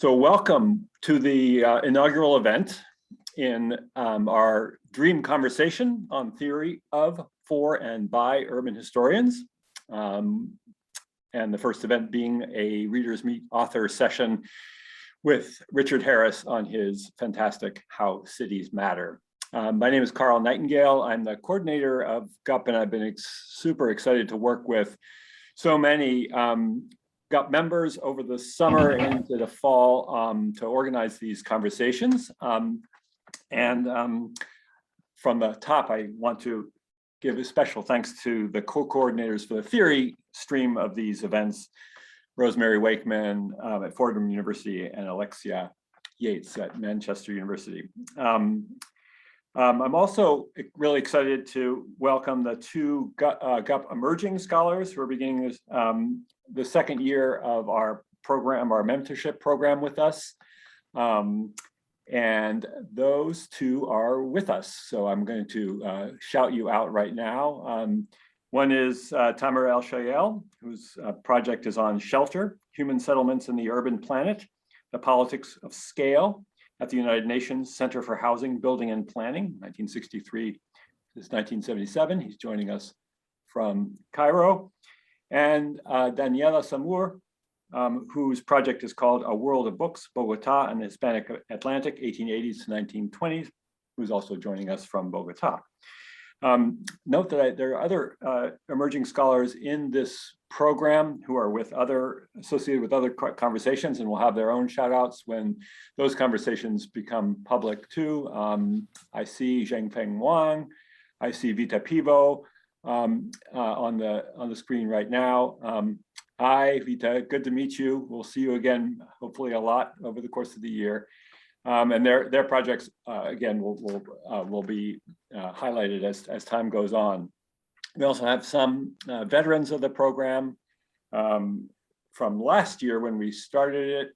So welcome to the inaugural event in our dream conversation on theory of, for, and by urban historians. And the first event being a Readers Meet Author session with Richard Harris on his fantastic How Cities Matter. My name is Carl Nightingale. I'm the coordinator of GUP, and I've been super excited to work with so many GUP members over the summer and into the fall to organize these conversations. From the top, I want to give a special thanks to the co-coordinators for the theory stream of these events, Rosemary Wakeman at Fordham University and Alexia Yates at Manchester University. I'm also really excited to welcome the two GUP emerging scholars who are beginning this, the second year of our program, our mentorship program with us. And those two are with us. So I'm going to shout you out right now. One is Tamer El-Shayel, whose project is on shelter, human settlements in the urban planet, the politics of scale at the United Nations Center for Housing, Building and Planning, 1963 to 1977. He's joining us from Cairo. And Daniela Samur, whose project is called A World of Books, Bogota and the Hispanic Atlantic, 1880s to 1920s, who's also joining us from Bogota. Note that there are other emerging scholars in this program who are associated with other conversations, and will have their own shout outs when those conversations become public too. I see Zhengfeng Wang, I see Vita Pivo on the screen right now. Hi, Vita, good to meet you. We'll see you again, hopefully a lot over the course of the year. And their projects, again, will be highlighted as time goes on. We also have some veterans of the program from last year when we started it.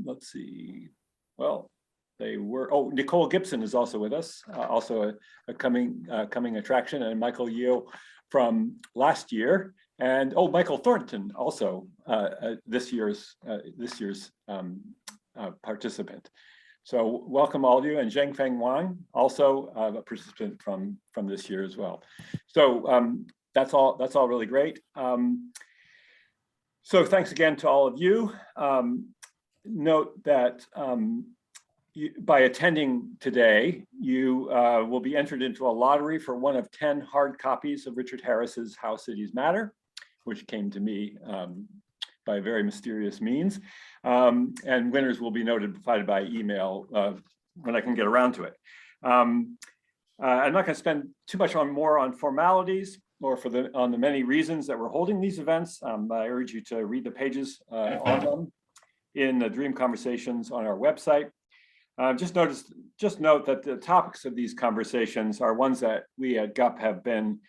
Let's see, well, they were, Nicole Gibson is also with us, also a coming attraction, and Michael Yeo from last year. And Michael Thornton, also this year's participant. So welcome all of you, and Zhengfeng Wang, also a participant from this year as well. So that's all really great. So thanks again to all of you. Note that by attending today, you will be entered into a lottery for one of 10 hard copies of Richard Harris's How Cities Matter, which came to me by very mysterious means. And winners will be notified by email when I can get around to it. I'm not going to spend too much more on formalities or on the many reasons that we're holding these events. I urge you to read the pages on them in the Dream Conversations on our website. Just note that the topics of these conversations are ones that we at GUP have been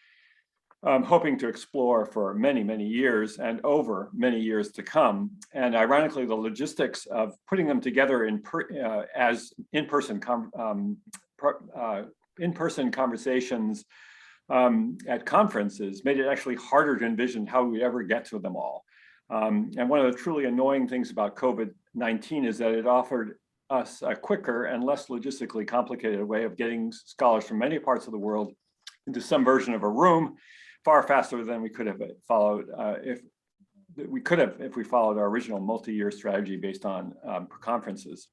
hoping to explore for many, many years and over many years to come. And ironically, the logistics of putting them together as in-person conversations at conferences made it actually harder to envision how we ever get to them all. And one of the truly annoying things about COVID-19 is that it offered us a quicker and less logistically complicated way of getting scholars from many parts of the world into some version of a room far faster than we could have followed if we followed our original multi-year strategy based on conferences.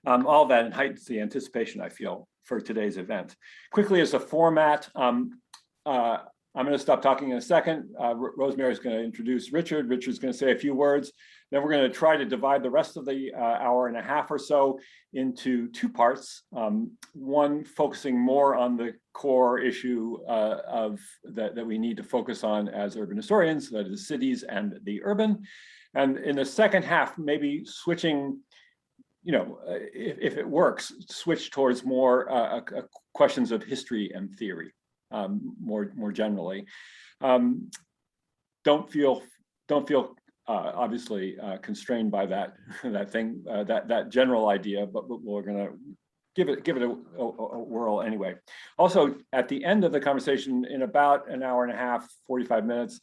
All that heightens the anticipation, I feel, for today's event. Quickly as a format, I'm going to stop talking in a second. Rosemary is going to introduce Richard. Richard's going to say a few words. Then we're going to try to divide the rest of the hour and a half or so into two parts. One focusing more on the core issue that we need to focus on as urban historians, that is cities and the urban. And in the second half, maybe switching, if it works, switch towards more questions of history and theory, more generally. Don't feel obviously constrained by that general idea, but we're going to give it a whirl anyway. Also, at the end of the conversation, in about an hour and a half, 45 minutes,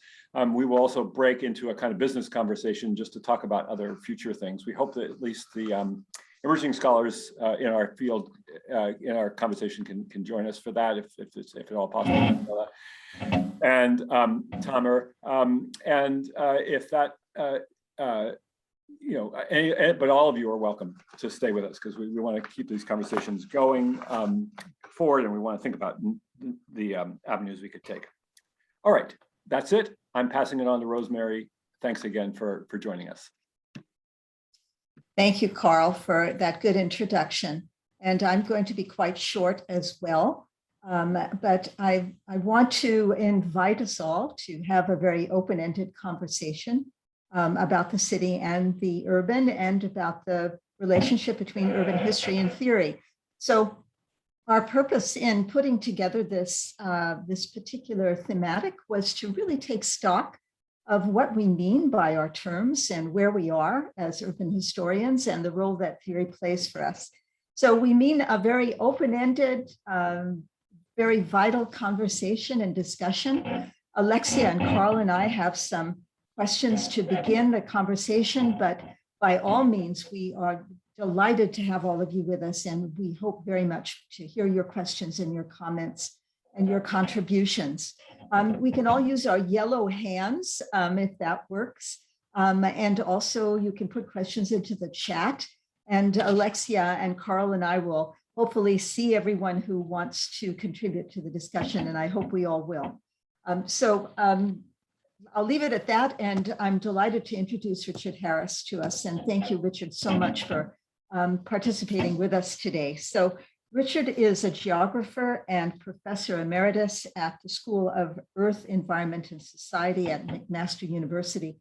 we will also break into a kind of business conversation just to talk about other future things. We hope that at least the emerging scholars in our field, in our conversation can join us for that, if at all possible. And Tamer, and if that, but all of you are welcome to stay with us, because we want to keep these conversations going forward, and we want to think about the avenues we could take. All right, that's it. I'm passing it on to Rosemary. Thanks again for joining us. Thank you, Carl, for that good introduction. And I'm going to be quite short as well. But I want to invite us all to have a very open-ended conversation about the city and the urban, and about the relationship between urban history and theory. So our purpose in putting together this particular thematic was to really take stock of what we mean by our terms and where we are as urban historians and the role that theory plays for us. So we mean a very open-ended, very vital conversation and discussion. Alexia and Carl and I have some questions to begin the conversation, but by all means, we are delighted to have all of you with us, and we hope very much to hear your questions and your comments and your contributions. We can all use our yellow hands if that works. And also you can put questions into the chat, and Alexia and Carl and I will hopefully see everyone who wants to contribute to the discussion, and I hope we all will. I'll leave it at that, and I'm delighted to introduce Richard Harris to us. And thank you, Richard, so much for participating with us today. So Richard is a geographer and professor emeritus at the School of Earth, Environment and Society at McMaster University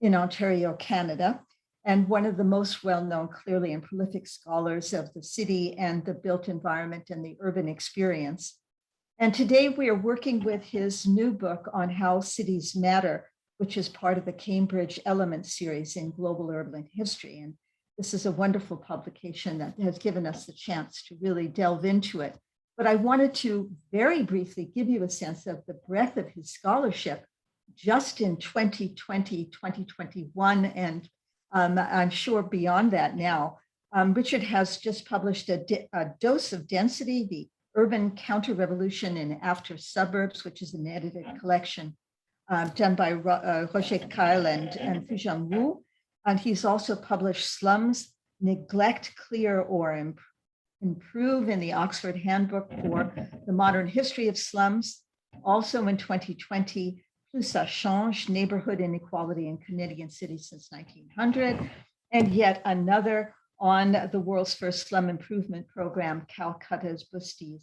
in Ontario, Canada, and one of the most well-known, clearly, and prolific scholars of the city and the built environment and the urban experience. And today we are working with his new book on how cities matter, which is part of the Cambridge Element series in global urban history. And this is a wonderful publication that has given us the chance to really delve into it. But I wanted to very briefly give you a sense of the breadth of his scholarship just in 2020, 2021, and I'm sure beyond that now. Richard has just published a Dose of Density, the Urban Counter-Revolution in After Suburbs, which is an edited collection done by Roger Kyle and Fujang Wu. And he's also published Slums, Neglect, Clear, or Improve in the Oxford Handbook for the Modern History of Slums. Also in 2020, Plus ça change, Neighborhood Inequality in Canadian Cities Since 1900. And yet another on the world's first slum improvement program, Calcutta's Busties,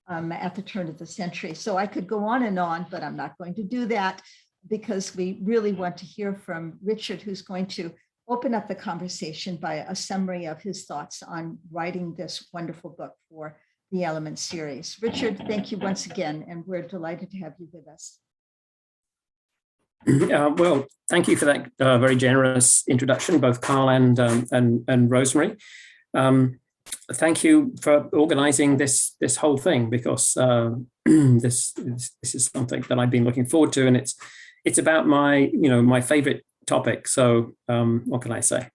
at the turn of the century. So I could go on, but I'm not going to do that, because we really want to hear from Richard, who's going to open up the conversation by a summary of his thoughts on writing this wonderful book for the Element series. Richard, thank you once again, and we're delighted to have you with us. Well, thank you for that very generous introduction, both Carl and Rosemary. Thank you for organizing this whole thing, because this is something that I've been looking forward to, and it's about my favorite topic. So what can I say?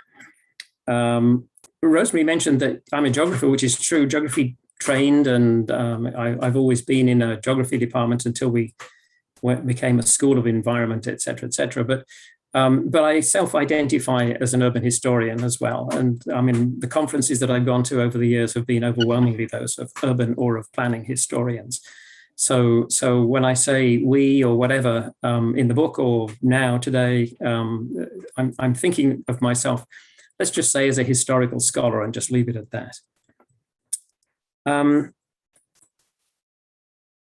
Rosemary mentioned that I'm a geographer, which is true. Geography trained, and I've always been in a geography department until we became a school of environment, et cetera, but I self-identify as an urban historian as well. And I mean, the conferences that I've gone to over the years have been overwhelmingly those of urban or of planning historians. So when I say we or whatever in the book or now today, I'm thinking of myself, let's just say, as a historical scholar, and just leave it at that.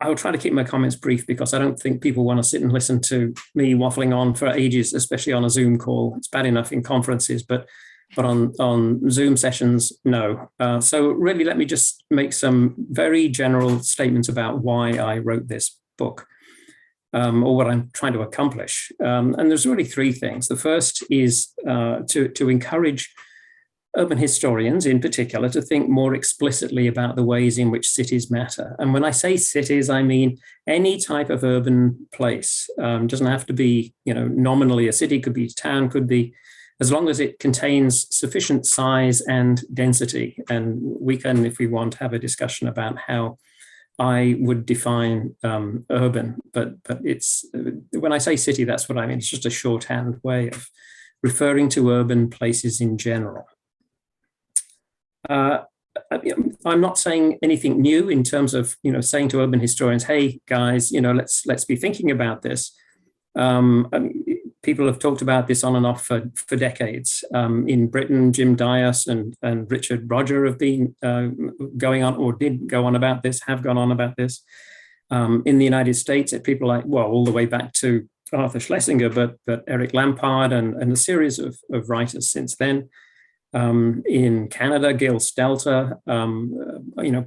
I will try to keep my comments brief, because I don't think people want to sit and listen to me waffling on for ages, especially on a Zoom call. It's bad enough in conferences, but on Zoom sessions, no. So really, let me just make some very general statements about why I wrote this book, or what I'm trying to accomplish. And there's really three things. The first is to encourage urban historians in particular to think more explicitly about the ways in which cities matter. And when I say cities, I mean any type of urban place. Doesn't have to be, nominally a city, could be a town, could be, as long as it contains sufficient size and density. And we can, if we want, have a discussion about how I would define urban, but it's, when I say city, that's what I mean. It's just a shorthand way of referring to urban places in general. I'm not saying anything new in terms of, saying to urban historians, hey guys, let's be thinking about this. People have talked about this on and off for decades. In Britain, Jim Dias and Richard Roger have been going on, or did go on about this, have gone on about this. In the United States, people like, well, all the way back to Arthur Schlesinger, but Eric Lampard and a series of writers since then. In Canada, Gil Stelter,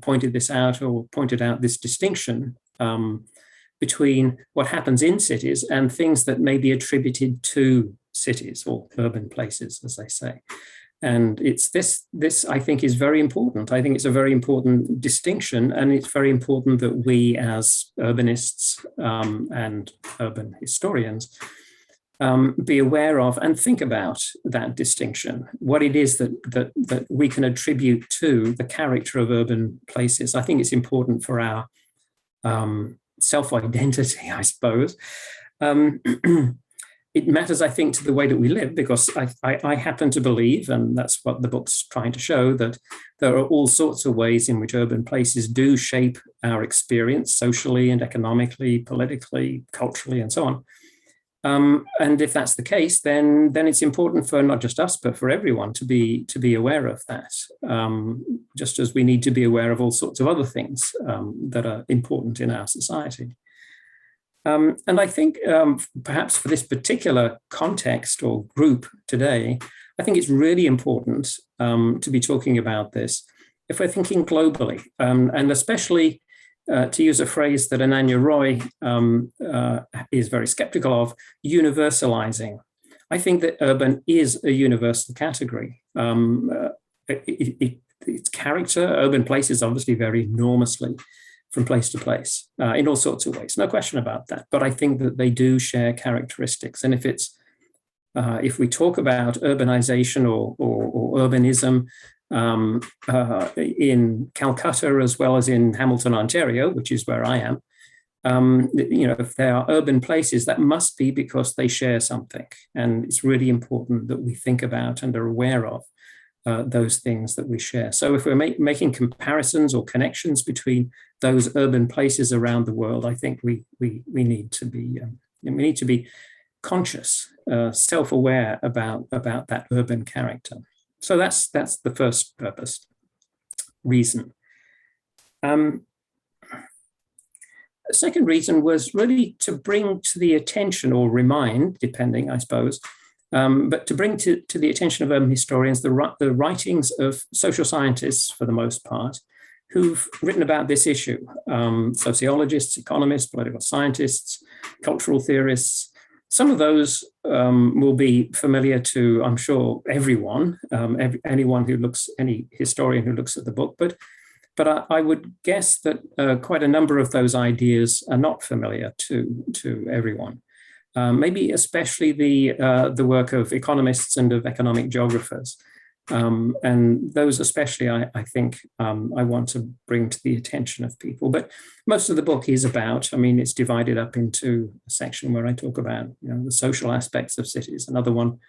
pointed this out, or pointed out this distinction between what happens in cities and things that may be attributed to cities or urban places, as they say. And it's this I think is very important. I think it's a very important distinction, and it's very important that we as urbanists and urban historians be aware of and think about that distinction, what it is that we can attribute to the character of urban places. I think it's important for our self-identity, I suppose. It matters, I think, to the way that we live, because I happen to believe, and that's what the book's trying to show, that there are all sorts of ways in which urban places do shape our experience socially and economically, politically, culturally, and so on. And if that's the case, then it's important for not just us, but for everyone to be aware of that, just as we need to be aware of all sorts of other things that are important in our society. And I think perhaps for this particular context or group today, I think it's really important to be talking about this if we're thinking globally, and especially to use a phrase that Ananya Roy is very skeptical of, universalizing. I think that urban is a universal category. Its character, urban places obviously vary enormously from place to place in all sorts of ways, no question about that. But I think that they do share characteristics. And if we talk about urbanization or urbanism, in Calcutta as well as in Hamilton, Ontario, which is where I am, if there are urban places, that must be because they share something. And it's really important that we think about and are aware of those things that we share. So if we're making comparisons or connections between those urban places around the world, I think we need to be conscious, self-aware about that urban character. So that's the first reason. The second reason was really to bring to the attention, or remind, depending, I suppose, but to bring to the attention of urban historians the writings of social scientists, for the most part, who've written about this issue. Sociologists, economists, political scientists, cultural theorists. Some of those will be familiar to, I'm sure, everyone, any historian who looks at the book. But I would guess that quite a number of those ideas are not familiar to everyone. Maybe especially the work of economists and of economic geographers. And those especially, I think, I want to bring to the attention of people. But most of the book is about, it's divided up into a section where I talk about the social aspects of cities, another one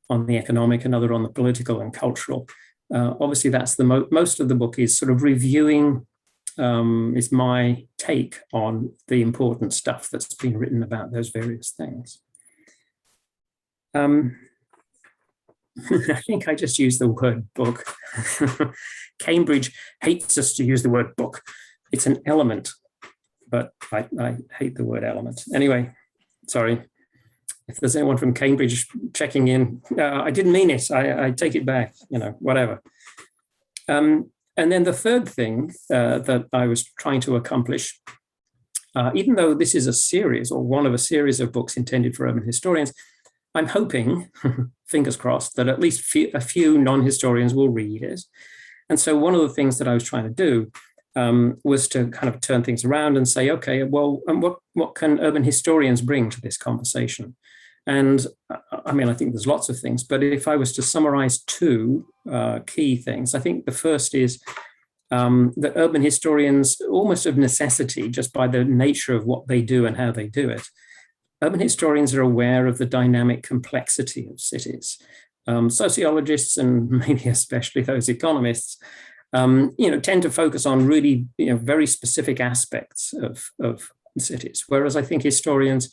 on the economic, another on the political and cultural. Obviously, that's most of the book is sort of reviewing, is my take on the important stuff that's been written about those various things. I think I just used the word book. Cambridge hates us to use the word book. It's an element, but I hate the word element. Anyway, sorry. If there's anyone from Cambridge checking in, I didn't mean it. I take it back, whatever. And then the third thing that I was trying to accomplish, even though this is a series or one of a series of books intended for urban historians, I'm hoping, fingers crossed, that at least a few non-historians will read it. And so one of the things that I was trying to do was to kind of turn things around and say, okay, well, and what can urban historians bring to this conversation? And I mean, I think there's lots of things, but if I was to summarize two key things, I think the first is that urban historians, almost of necessity, just by the nature of what they do and how they do it, urban historians are aware of the dynamic complexity of cities. Sociologists, and maybe especially those economists, tend to focus on really, very specific aspects of cities. Whereas I think historians,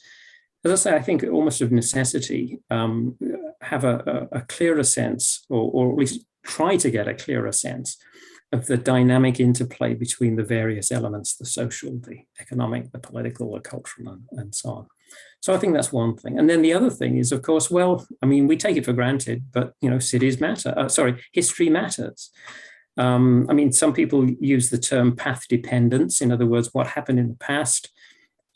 as I say, I think almost of necessity, have a clearer sense, or at least try to get a clearer sense of the dynamic interplay between the various elements, the social, the economic, the political, the cultural, and so on. So I think that's one thing. And then the other thing is, of course, well, I mean, we take it for granted, but, cities matter. History matters. I mean, some people use the term path dependence. In other words, what happened in the past,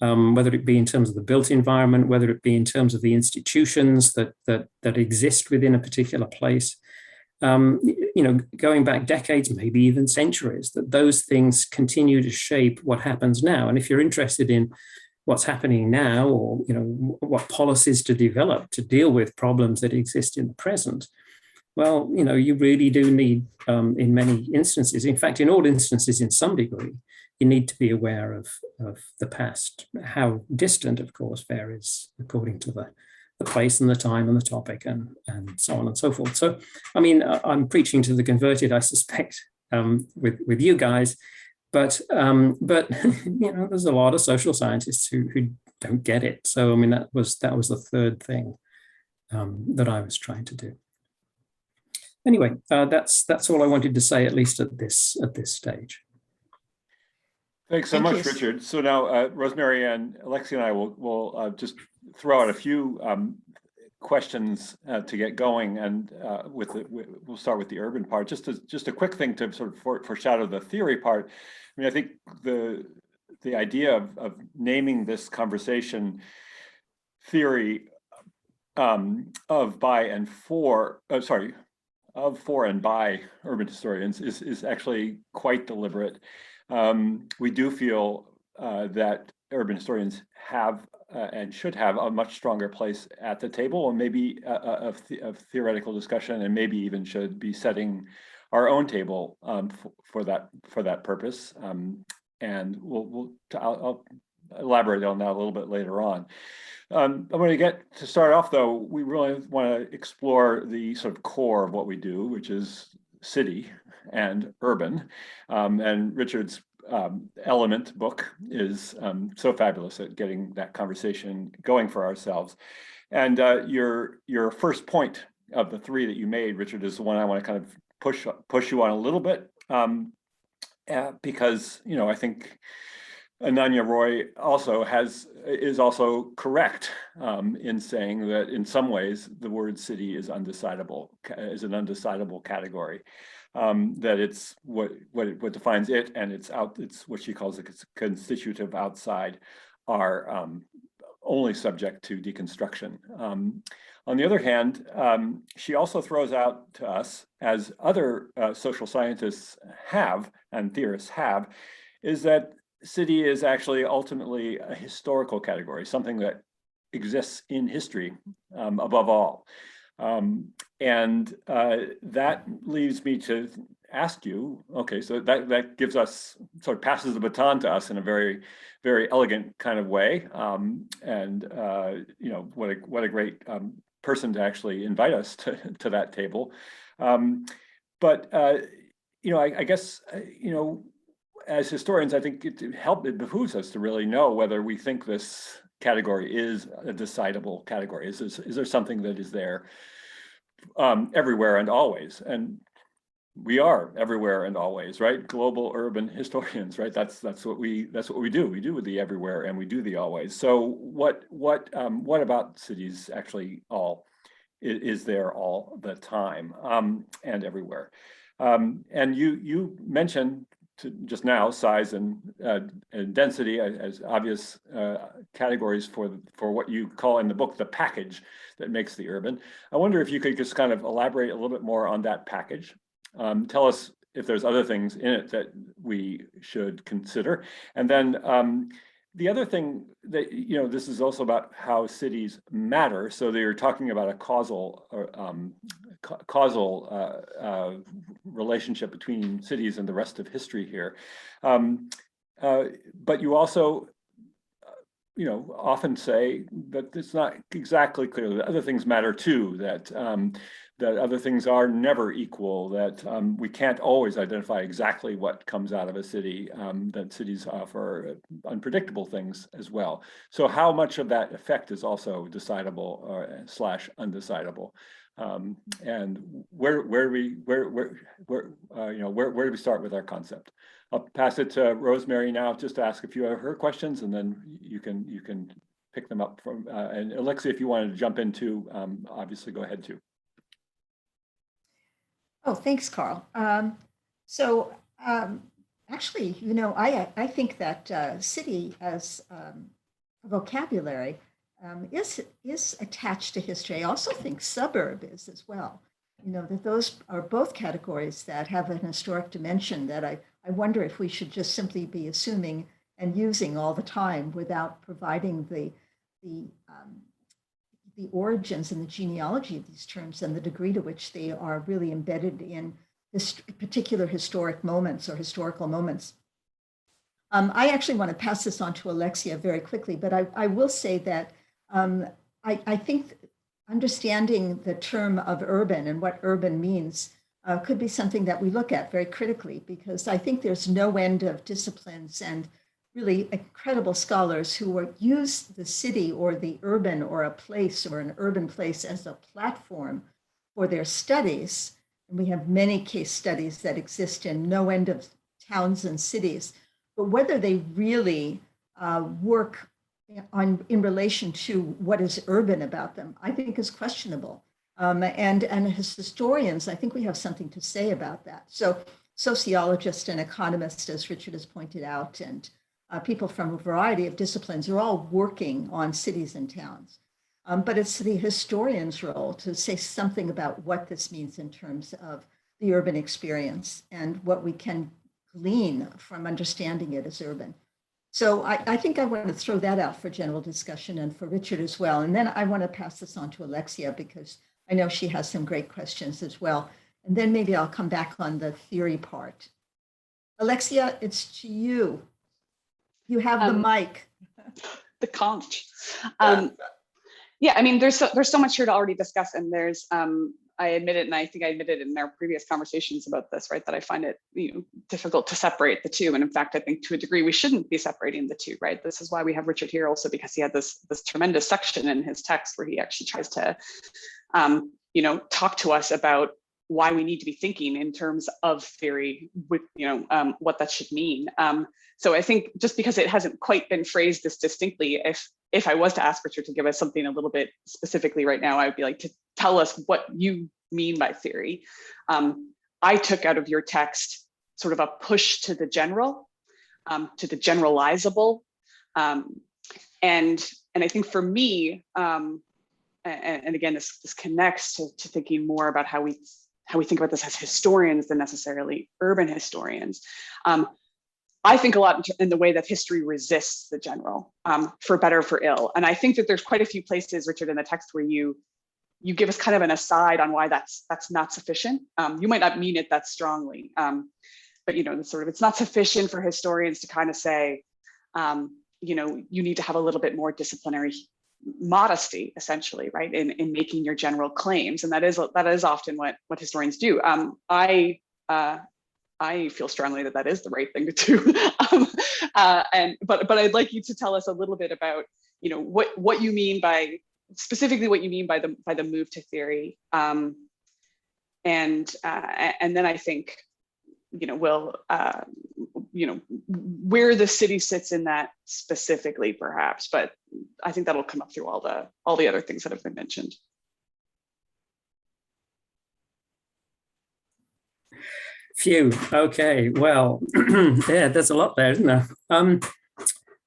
whether it be in terms of the built environment, whether it be in terms of the institutions that exist within a particular place, going back decades, maybe even centuries, that those things continue to shape what happens now. And if you're interested in what's happening now, or what policies to develop to deal with problems that exist in the present, well, you really do need, in many instances, in fact, in all instances, in some degree, you need to be aware of the past. How distant, of course, varies according to the place and the time and the topic, and so on and so forth. So, I mean, I'm preaching to the converted, I suspect, with you guys, but there's a lot of social scientists who don't get it. So, I mean, that was the third thing that I was trying to do. Anyway, that's all I wanted to say, at least at this stage. Thanks so much, Richard. So now Rosemary and Alexi and I will just throw out a few questions to get going, and we'll start with the urban part. Just a quick thing to sort of foreshadow the theory part. I mean, I think the idea of naming this conversation theory of for and by urban historians is actually quite deliberate. We do feel that urban historians have and should have a much stronger place at the table, and maybe of theoretical discussion, and maybe even should be setting our own table for that purpose. And I'll elaborate on that a little bit later on. I'm going to start off, though. We really want to explore the sort of core of what we do, which is city and urban. And Richard's Element book is so fabulous at getting that conversation going for ourselves. And your first point of the three that you made, Richard, is the one I want to kind of push you on a little bit, because I think Ananya Roy is also correct in saying that in some ways the word city is an undecidable category. That it's what defines it, and it's what she calls a constitutive outside are only subject to deconstruction. On the other hand, she also throws out to us, as other social scientists have and theorists have, is that city is actually ultimately a historical category, something that exists in history above all. And that leads me to ask you, okay, so that gives us, sort of passes the baton to us in a very, very elegant kind of way. And what a great person to actually invite us to that table. But I guess, as historians, I think it behooves us to really know whether we think this category is a decidable category. Is there something that is there everywhere and always? And we are everywhere and always, right? Global urban historians, right? That's what we do. We do the everywhere and we do the always. So what about cities actually is there all the time and everywhere? And you mentioned to just now, size and density as obvious categories for what you call in the book the package that makes the urban. I wonder if you could just kind of elaborate a little bit more on that package. Tell us if there's other things in it that we should consider. And then the other thing that, this is also about how cities matter. So they're talking about a causal relationship between cities and the rest of history here. But you also, often say that it's not exactly clear that other things matter too, that that other things are never equal, that we can't always identify exactly what comes out of a city, that cities offer unpredictable things as well. So how much of that effect is also decidable or / undecidable? And where do we start with our concept? I'll pass it to Rosemary now just to ask a few of her questions, and then you can pick them up from, and Alexia, if you wanted to jump in too, obviously go ahead too. Oh, thanks, Carl. Actually, I think that city as a vocabulary is attached to history. I also think suburb is as well. That those are both categories that have an historic dimension that I wonder if we should just simply be assuming and using all the time without providing the origins and the genealogy of these terms and the degree to which they are really embedded in particular historic moments or historical moments. I actually want to pass this on to Alexia very quickly, but I will say that I think understanding the term of urban and what urban means could be something that we look at very critically, because I think there's no end of disciplines and really incredible scholars who use the city or the urban or a place or an urban place as a platform for their studies. And we have many case studies that exist in no end of towns and cities, but whether they really work in relation to what is urban about them, I think is questionable. And as historians, I think we have something to say about that. So sociologists and economists, as Richard has pointed out, and people from a variety of disciplines are all working on cities and towns. But it's the historian's role to say something about what this means in terms of the urban experience and what we can glean from understanding it as urban. So I think I want to throw that out for general discussion and for Richard as well. And then I want to pass this on to Alexia, because I know she has some great questions as well. And then maybe I'll come back on the theory part. Alexia, it's to you. You have the mic. The conch. Yeah, I mean, there's so much here to already discuss, and there's I admit it, and I think I admitted in our previous conversations about this, right, that I find it difficult to separate the two. And in fact, I think to a degree we shouldn't be separating the two, right? This is why we have Richard here also, because he had this tremendous section in his text where he actually tries to talk to us about why we need to be thinking in terms of theory, with what that should mean. So I think just because it hasn't quite been phrased this distinctly, if I was to ask Richard to give us something a little bit specifically right now, I would be like, to tell us what you mean by theory. I took out of your text sort of a push to the general, to the generalizable. And I think for me, and again, this connects to thinking more about how we think about this as historians than necessarily urban historians. I think a lot in the way that history resists the general, for better or for ill. And I think that there's quite a few places, Richard, in the text where you give us kind of an aside on why that's not sufficient. You might not mean it that strongly, but it's not sufficient for historians to kind of say, you need to have a little bit more disciplinary modesty, essentially, right, in making your general claims. And that is often what historians do. I feel strongly that is the right thing to do. But I'd like you to tell us a little bit about, what you mean by, specifically what you mean by the move to theory. And then I think, we'll, where the city sits in that specifically, perhaps, but I think that'll come up through all the other things that have been mentioned. Phew. Okay. Well, yeah, there's a lot there, isn't there?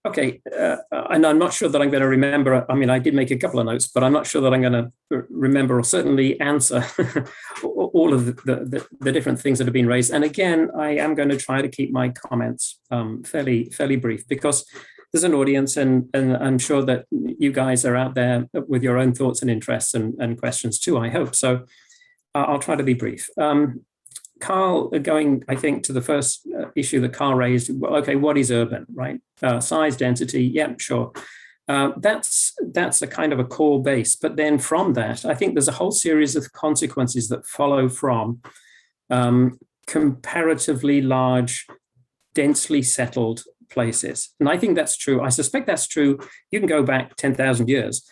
Okay. And I'm not sure that I'm going to remember. I mean, I did make a couple of notes, but I'm not sure that I'm going to remember or certainly answer all of the different things that have been raised. And again, I am going to try to keep my comments fairly brief, because there's an audience, and I'm sure that you guys are out there with your own thoughts and interests and questions too, I hope. So I'll try to be brief. Carl, going, I think, to the first issue that Carl raised, well, okay, what is urban, right? Size, density, yeah, sure. That's a kind of a core base. But then from that, I think there's a whole series of consequences that follow from comparatively large, densely settled places. And I think that's true. I suspect that's true. You can go back 10,000 years.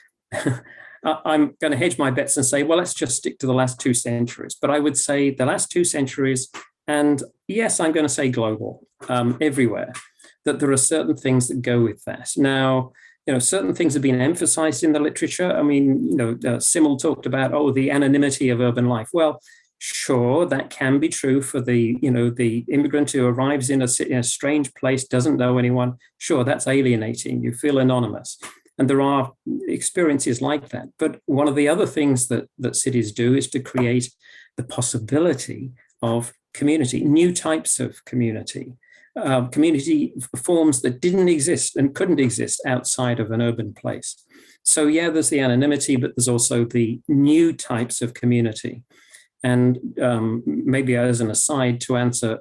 I'm going to hedge my bets and say, well, let's just stick to the last 2 centuries. But I would say the last 2 centuries, and yes, I'm going to say global, everywhere, that there are certain things that go with that. Now, certain things have been emphasized in the literature. I mean, Simmel talked about, the anonymity of urban life. Well, sure, that can be true for the immigrant who arrives in a strange place, doesn't know anyone. Sure, that's alienating. You feel anonymous. And there are experiences like that. But one of the other things that cities do is to create the possibility of community, new types of community, community forms that didn't exist and couldn't exist outside of an urban place. So yeah, there's the anonymity, but there's also the new types of community. And maybe as an aside to answer,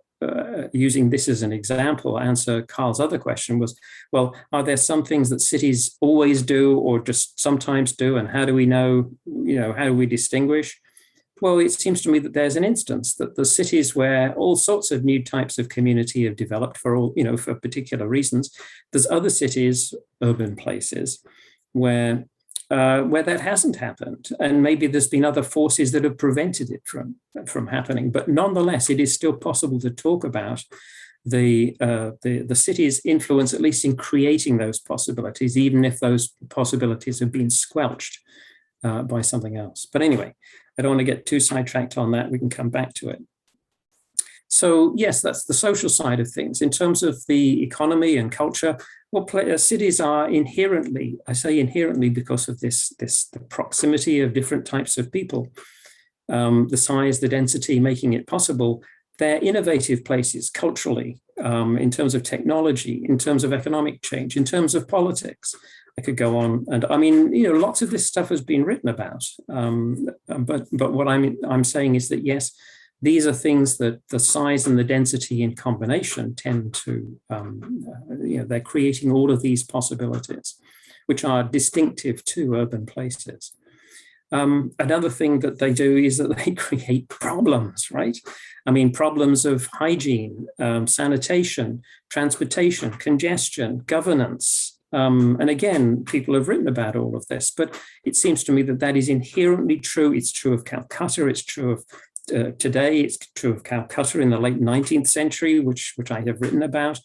using this as an example, answer Carl's other question was, well, are there some things that cities always do or just sometimes do? And how do we know, how do we distinguish? Well, it seems to me that there's an instance that the cities where all sorts of new types of community have developed for for particular reasons, there's other cities, urban places, where that hasn't happened. And maybe there's been other forces that have prevented it from happening. But nonetheless, it is still possible to talk about the city's influence, at least in creating those possibilities, even if those possibilities have been squelched by something else. But anyway, I don't want to get too sidetracked on that. We can come back to it. So yes, that's the social side of things. In terms of the economy and culture, well, cities are inherently, I say inherently because of the proximity of different types of people, the size, the density, making it possible. They're innovative places culturally, in terms of technology, in terms of economic change, in terms of politics. I could go on, and I mean, lots of this stuff has been written about. But what I'm saying is that yes, these are things that the size and the density in combination tend to, they're creating all of these possibilities, which are distinctive to urban places. Another thing that they do is that they create problems, right? I mean, problems of hygiene, sanitation, transportation, congestion, governance. And again, people have written about all of this, but it seems to me that that is inherently true. It's true of Calcutta. It's true of today. It's true of Calcutta in the late 19th century, which I have written about,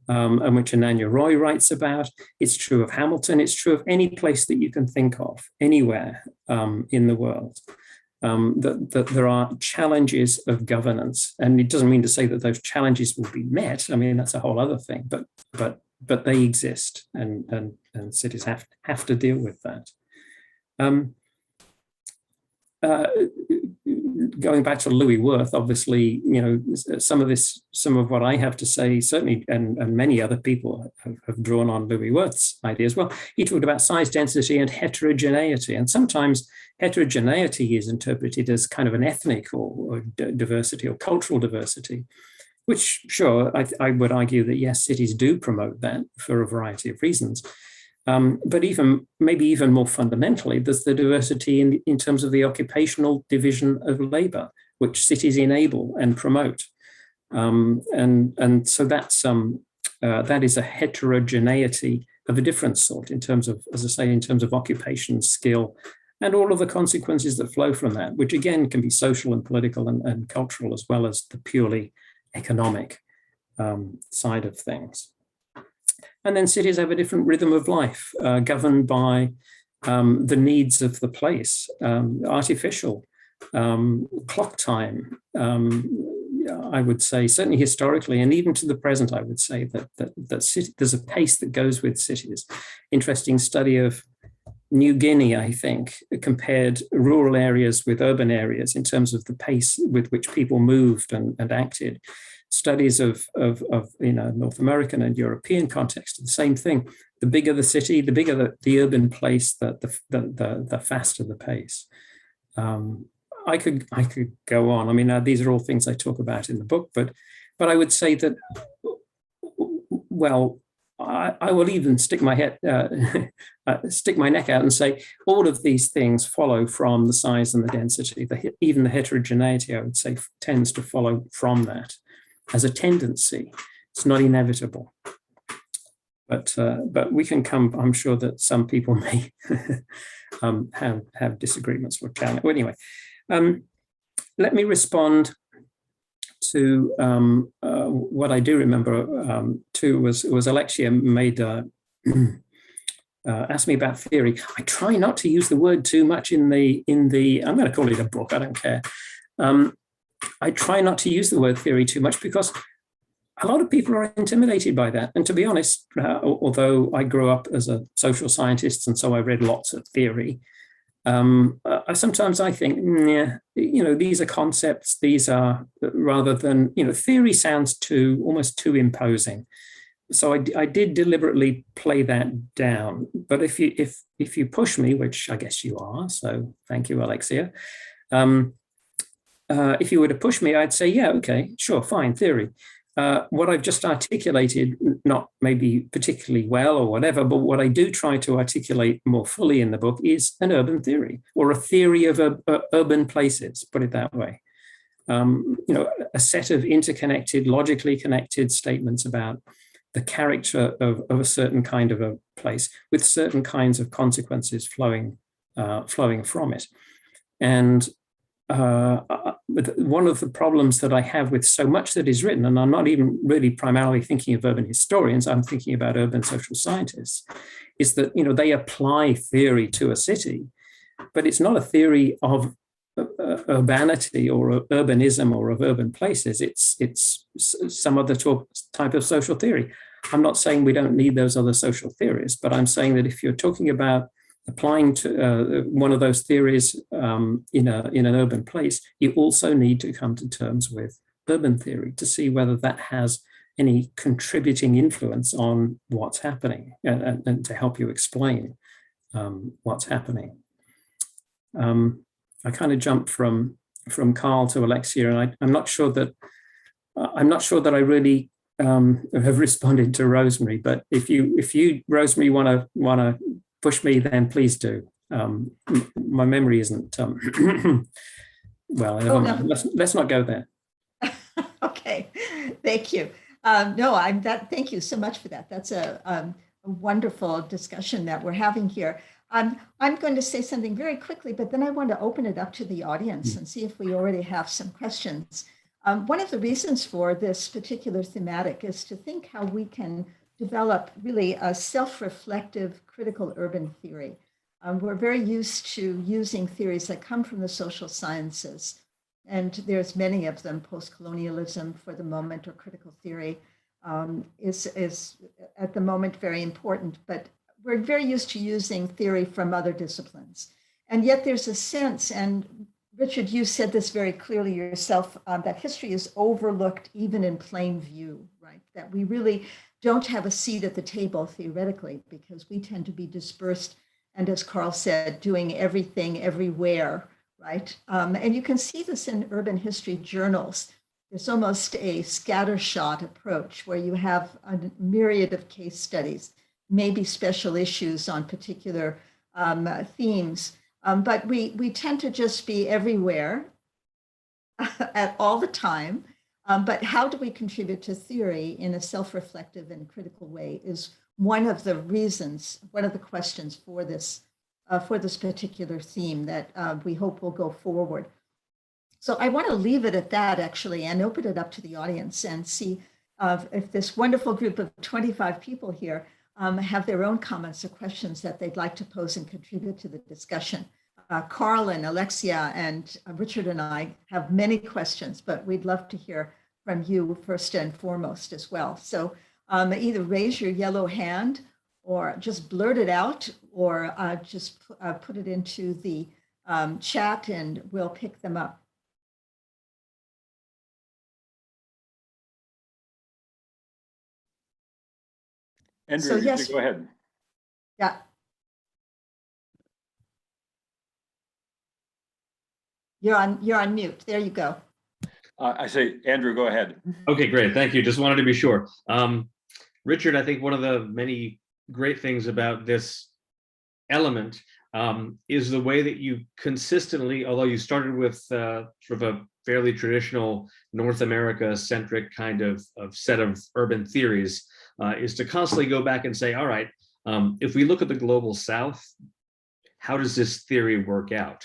and which Ananya Roy writes about. It's true of Hamilton. It's true of any place that you can think of, anywhere in the world. That there are challenges of governance, and it doesn't mean to say that those challenges will be met. I mean, that's a whole other thing. But they exist, and cities have to deal with that. Going back to Louis Wirth, obviously, some of what I have to say, certainly, and many other people have drawn on Louis Wirth's ideas. Well, he talked about size, density, and heterogeneity. And sometimes heterogeneity is interpreted as kind of an ethnic or diversity or cultural diversity, which, sure, I would argue that, yes, cities do promote that for a variety of reasons. But maybe even more fundamentally, there's the diversity in terms of the occupational division of labor, which cities enable and promote. And so that is a heterogeneity of a different sort in terms of, as I say, in terms of occupation, skill, and all of the consequences that flow from that, which again can be social and political and cultural, as well as the purely economic side of things. And then cities have a different rhythm of life, governed by the needs of the place, artificial, clock time, I would say, certainly historically, and even to the present, I would say that there's a pace that goes with cities. Interesting study of New Guinea, I think, compared rural areas with urban areas in terms of the pace with which people moved and acted. Studies of North American and European context, the same thing. The bigger the city, the bigger the urban place, the faster the pace. I could go on. I mean, these are all things I talk about in the book, but I would say that, well, I will even stick my neck out and say all of these things follow from the size and the density. Even the heterogeneity, I would say, tends to follow from that as a tendency. It's not inevitable, but we can come. I'm sure that some people may have disagreements or challenge. Well, anyway, let me respond to what I do remember too was Alexia made asked me about theory. I try not to use the word too much in the I'm going to call it a book. I don't care. I try not to use the word theory too much because a lot of people are intimidated by that. And to be honest, although I grew up as a social scientist and so I read lots of theory, sometimes I think, yeah, these are concepts. These are rather than, theory sounds almost too imposing. So I did deliberately play that down. But if you push me, which I guess you are, so thank you, Alexia. If you were to push me, I'd say, yeah, okay, sure, fine, theory. What I've just articulated, not maybe particularly well or whatever, but what I do try to articulate more fully in the book is an urban theory or a theory of urban places, put it that way. A set of interconnected, logically connected statements about the character of a certain kind of a place with certain kinds of consequences flowing from it. And one of the problems that I have with so much that is written, and I'm not even really primarily thinking of urban historians, I'm thinking about urban social scientists, is that they apply theory to a city, but it's not a theory of urbanity or of urbanism or of urban places. It's some other type of social theory. I'm not saying we don't need those other social theories, but I'm saying that if you're talking about applying to one of those theories in an urban place, you also need to come to terms with urban theory to see whether that has any contributing influence on what's happening and to help you explain what's happening. I kind of jumped from Carl to Alexia, and I'm not sure that I really have responded to Rosemary. But if you Rosemary want to push me, then please do. My memory isn't well. Oh, no. Let's not go there. Okay, thank you. Thank you so much for that. That's a wonderful discussion that we're having here. I'm going to say something very quickly, but then I want to open it up to the audience and see if we already have some questions. One of the reasons for this particular thematic is to think how we can develop really a self-reflective critical urban theory. We're very used to using theories that come from the social sciences, and there's many of them. Post-colonialism for the moment, or critical theory, is at the moment very important, but we're very used to using theory from other disciplines. And yet there's a sense, and Richard, you said this very clearly yourself, that history is overlooked even in plain view, right? That we really don't have a seat at the table theoretically, because we tend to be dispersed, and as Carl said, doing everything everywhere, right? And you can see this in urban history journals. There's almost a scattershot approach where you have a myriad of case studies, maybe special issues on particular themes, but we tend to just be everywhere at all the time. But how do we contribute to theory in a self-reflective and critical way is one of the reasons, one of the questions for this particular theme that we hope will go forward. So I want to leave it at that, actually, and open it up to the audience and see if this wonderful group of 25 people here have their own comments or questions that they'd like to pose and contribute to the discussion. Carl and Alexia and Richard and I have many questions, but we'd love to hear from you first and foremost as well. So either raise your yellow hand or just blurt it out, or just put it into the chat and we'll pick them up. Andrew, So, yes. go ahead. Yeah. You're on mute. There you go. I say, Andrew, go ahead. Okay, great. Thank you. Just wanted to be sure. Richard, I think one of the many great things about this element is the way that you consistently, although you started with sort of a fairly traditional North America-centric kind of set of urban theories, is to constantly go back and say, all right, if we look at the global South, how does this theory work out?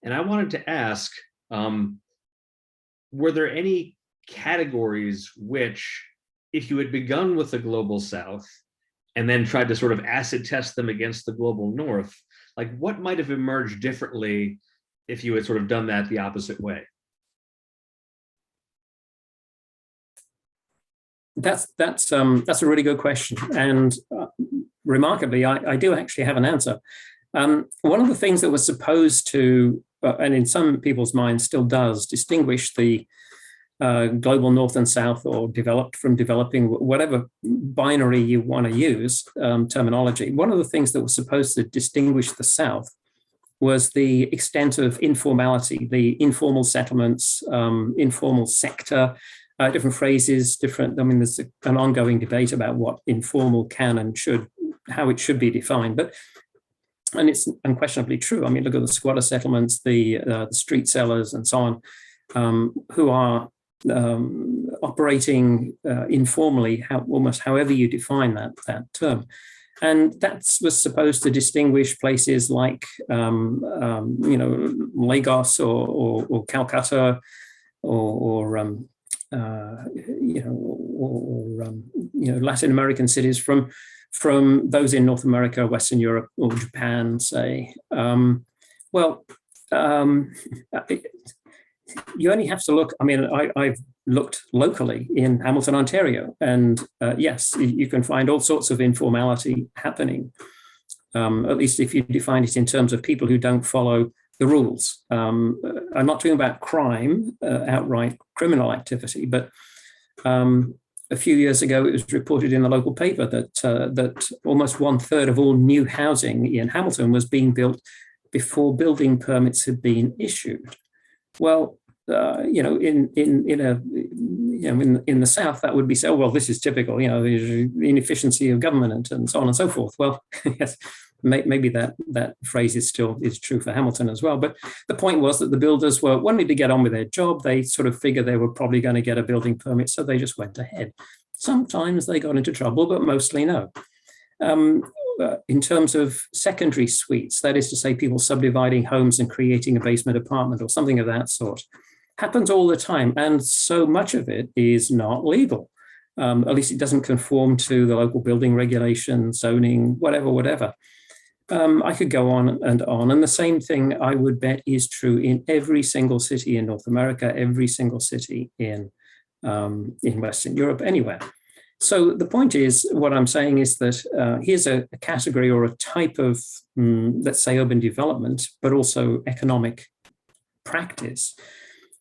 And I wanted to ask, were there any categories which, if you had begun with the global South and then tried to sort of acid test them against the global North, like what might have emerged differently if you had sort of done that the opposite way? That's a really good question, and remarkably, I do actually have an answer. One of the things that was supposed to, and in some people's minds still does, distinguish the global North and South, or developed from developing, whatever binary you want to use, terminology. One of the things that was supposed to distinguish the South was the extent of informality, the informal settlements, informal sector, different phrases, different, I mean, there's an ongoing debate about what informal can and should, how it should be defined, and it's unquestionably true. I mean, look at the squatter settlements, the street sellers and so on, who are operating informally, almost however you define that term. And that was supposed to distinguish places like, Lagos or Calcutta or Latin American cities from those in North America, Western Europe, or Japan, say. You only have to look. I mean, I've looked locally in Hamilton, Ontario, and yes, you can find all sorts of informality happening, at least if you define it in terms of people who don't follow the rules. I'm not talking about crime, outright criminal activity, but a few years ago, it was reported in the local paper that almost 1/3 of all new housing in Hamilton was being built before building permits had been issued. Well, in the South, that would be so. Well, this is typical. The inefficiency of government and so on and so forth. Well, yes, maybe that phrase is true for Hamilton as well. But the point was that the builders were wanting to get on with their job. They sort of figured they were probably going to get a building permit, so they just went ahead. Sometimes they got into trouble, but mostly no. In terms of secondary suites, that is to say, people subdividing homes and creating a basement apartment or something of that sort, happens all the time. And so much of it is not legal. At least it doesn't conform to the local building regulations, zoning, whatever. I could go on. And the same thing, I would bet, is true in every single city in North America, every single city in Western Europe, anywhere. So the point is, what I'm saying is that here's a category or a type of, let's say, urban development, but also economic practice,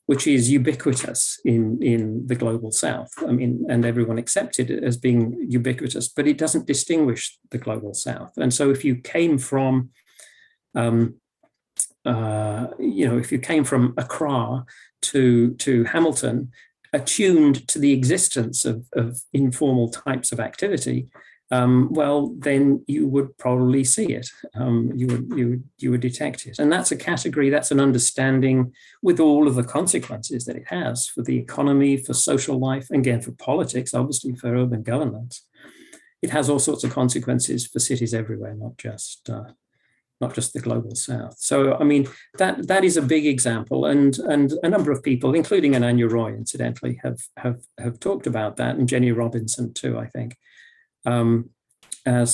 which is ubiquitous in the global South. I mean, and everyone accepts it as being ubiquitous, but it doesn't distinguish the global South. And so if you came from, if you came from Accra to Hamilton, attuned to the existence of informal types of activity, well, then you would probably see it. You would detect it, and that's a category. That's an understanding with all of the consequences that it has for the economy, for social life, and again for politics, obviously for urban governance. It has all sorts of consequences for cities everywhere, not just the global South. So, I mean, that is a big example, and a number of people, including Ananya Roy, incidentally, have talked about that, and Jenny Robinson too, I think. as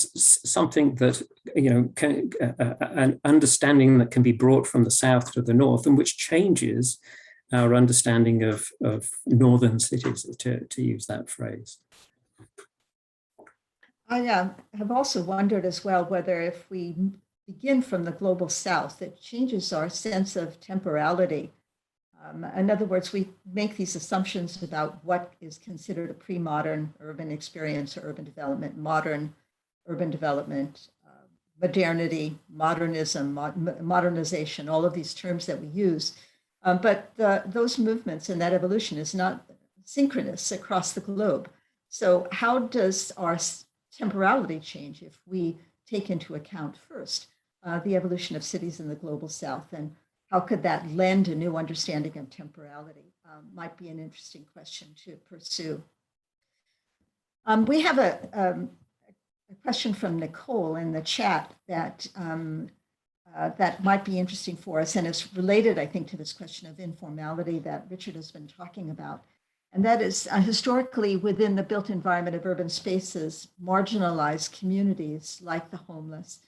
something that, an understanding that can be brought from the south to the north, and which changes our understanding of northern cities, to use that phrase. I have also wondered as well whether if we begin from the global south, it changes our sense of temporality. In other words, we make these assumptions about what is considered a pre-modern urban experience or urban development, modern urban development, modernity, modernism, modernization, all of these terms that we use. But those movements and that evolution is not synchronous across the globe. So how does our temporality change if we take into account first the evolution of cities in the global south, and how could that lend a new understanding of temporality? Might be an interesting question to pursue. We have a question from Nicole in the chat that that might be interesting for us, and it's related, I think, to this question of informality that Richard has been talking about. And that is historically within the built environment of urban spaces, marginalized communities like the homeless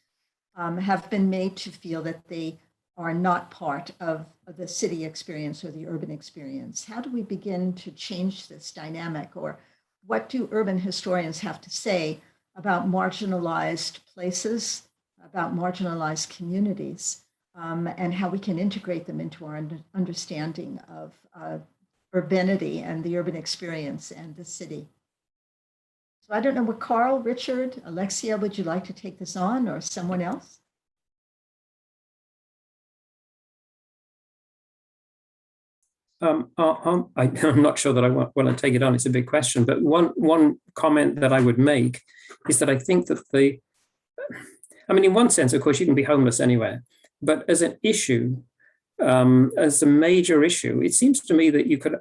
have been made to feel that they are not part of the city experience or the urban experience. How do we begin to change this dynamic, or what do urban historians have to say about marginalized places, about marginalized communities, and how we can integrate them into our understanding of urbanity and the urban experience and the city? So I don't know what Carl, Richard, Alexia, would you like to take this on, or someone else? I'm not sure that I want to take it on. It's a big question, but one comment that I would make is that I think that in one sense, of course, you can be homeless anywhere, but as an issue, as a major issue, it seems to me that you could